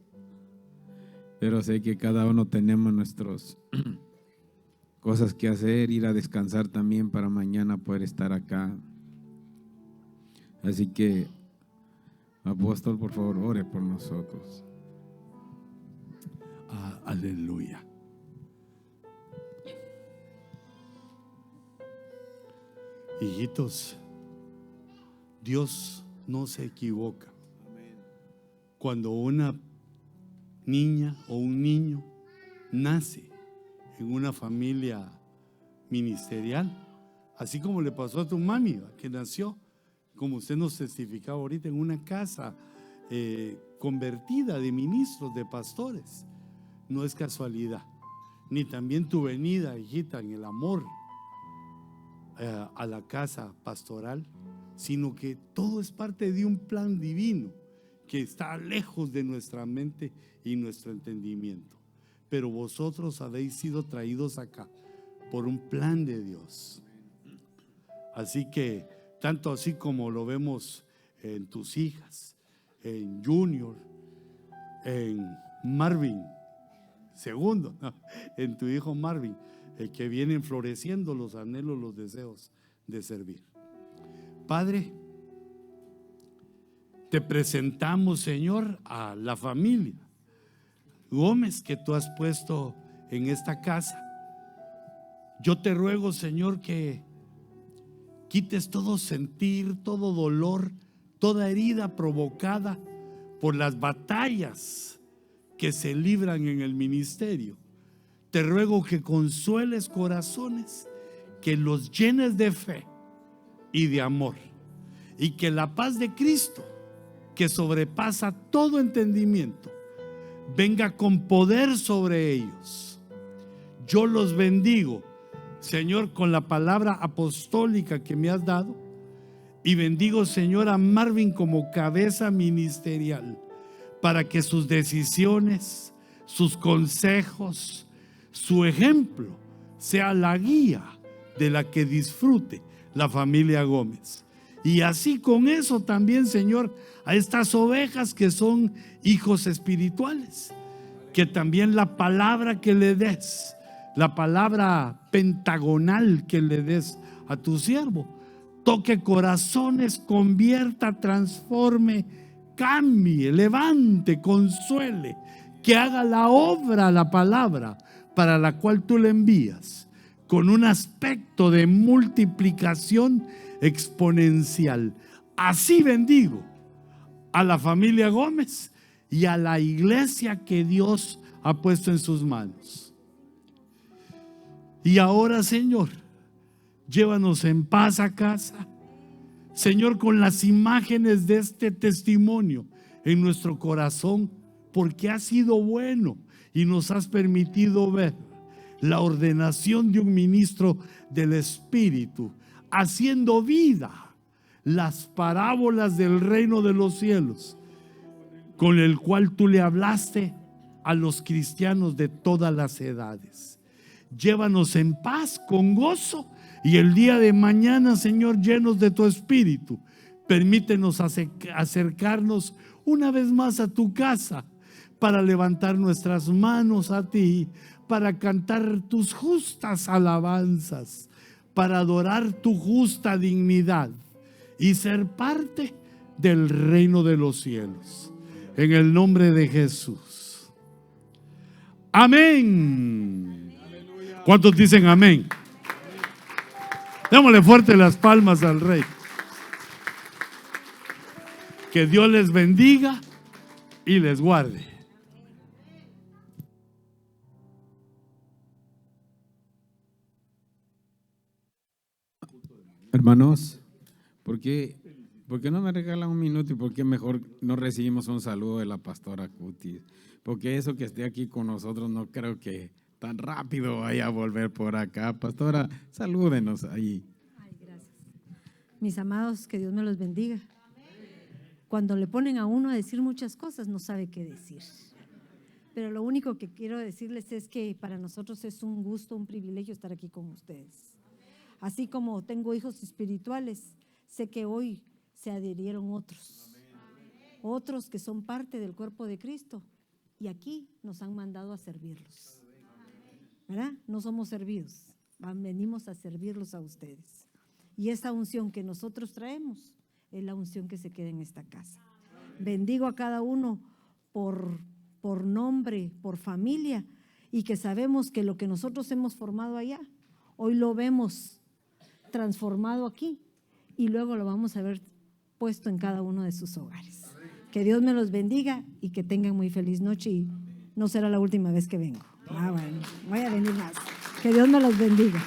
Pero sé que cada uno tenemos nuestras cosas que hacer, ir a descansar también para mañana poder estar acá. Así que, apóstol, por favor, ore por nosotros. Aleluya. Hijitos, Dios no se equivoca. Cuando una niña o un niño nace en una familia ministerial, así como le pasó a tu mami, que nació, como usted nos testificaba ahorita, en una casa convertida de ministros, de pastores, no es casualidad, ni también tu venida, hijita, en el amor a la casa pastoral, sino que todo es parte de un plan divino que está lejos de nuestra mente y nuestro entendimiento. Pero vosotros habéis sido traídos acá por un plan de Dios. Así que, tanto así como lo vemos en tus hijas, en Junior, en Marvin segundo, ¿no? En tu hijo Marvin, que vienen floreciendo los anhelos, los deseos de servir. Padre, te presentamos, Señor, a la familia Gómez que tú has puesto en esta casa. Yo te ruego, Señor, que quites todo sentir, todo dolor, toda herida provocada por las batallas que se libran en el ministerio. Te ruego que consueles corazones, que los llenes de fe y de amor, y que la paz de Cristo, que sobrepasa todo entendimiento, venga con poder sobre ellos. Yo los bendigo, Señor, con la palabra apostólica que me has dado, y bendigo, Señor, a Marvin como cabeza ministerial, para que sus decisiones, sus consejos, su ejemplo sea la guía de la que disfrute la familia Gómez. Y así con eso también, Señor, a estas ovejas que son hijos espirituales, que también la palabra que le des, la palabra pentagonal que le des a tu siervo, toque corazones, convierta, transforme, cambie, levante, consuele, que haga la obra, la palabra para la cual tú le envías, con un aspecto de multiplicación exponencial. Así bendigo a la familia Gómez y a la iglesia que Dios ha puesto en sus manos. Y ahora, Señor, llévanos en paz a casa, Señor, con las imágenes de este testimonio en nuestro corazón, porque has sido bueno y nos has permitido ver la ordenación de un ministro del Espíritu, haciendo vida las parábolas del reino de los cielos, con el cual tú le hablaste a los cristianos de todas las edades. Llévanos en paz, con gozo, y el día de mañana, Señor, llenos de tu Espíritu, permítenos acercarnos una vez más a tu casa para levantar nuestras manos a ti, para cantar tus justas alabanzas, para adorar tu justa dignidad y ser parte del reino de los cielos. En el nombre de Jesús. Amén. ¿Cuántos dicen amén? Démosle fuerte las palmas al Rey. Que Dios les bendiga y les guarde. Hermanos, ¿por qué ¿Por qué no me regalan un minuto y por qué mejor no recibimos un saludo de la pastora Cutis? Porque eso que esté aquí con nosotros no creo que tan rápido vaya a volver por acá. Pastora, salúdenos ahí. Ay, gracias. Mis amados, que Dios me los bendiga. Cuando le ponen a uno a decir muchas cosas, no sabe qué decir. Pero lo único que quiero decirles es que para nosotros es un gusto, un privilegio estar aquí con ustedes. Así como tengo hijos espirituales, sé que hoy se adherieron otros que son parte del cuerpo de Cristo y aquí nos han mandado a servirlos, ¿verdad? No somos servidos, venimos a servirlos a ustedes. Y esta unción que nosotros traemos es la unción que se queda en esta casa. Bendigo a cada uno por nombre, por familia, y que sabemos que lo que nosotros hemos formado allá, hoy lo vemos transformado aquí y luego lo vamos a ver puesto en cada uno de sus hogares. Que Dios me los bendiga y que tengan muy feliz noche, y no será la última vez que vengo. Bueno, voy a venir más. Que Dios me los bendiga.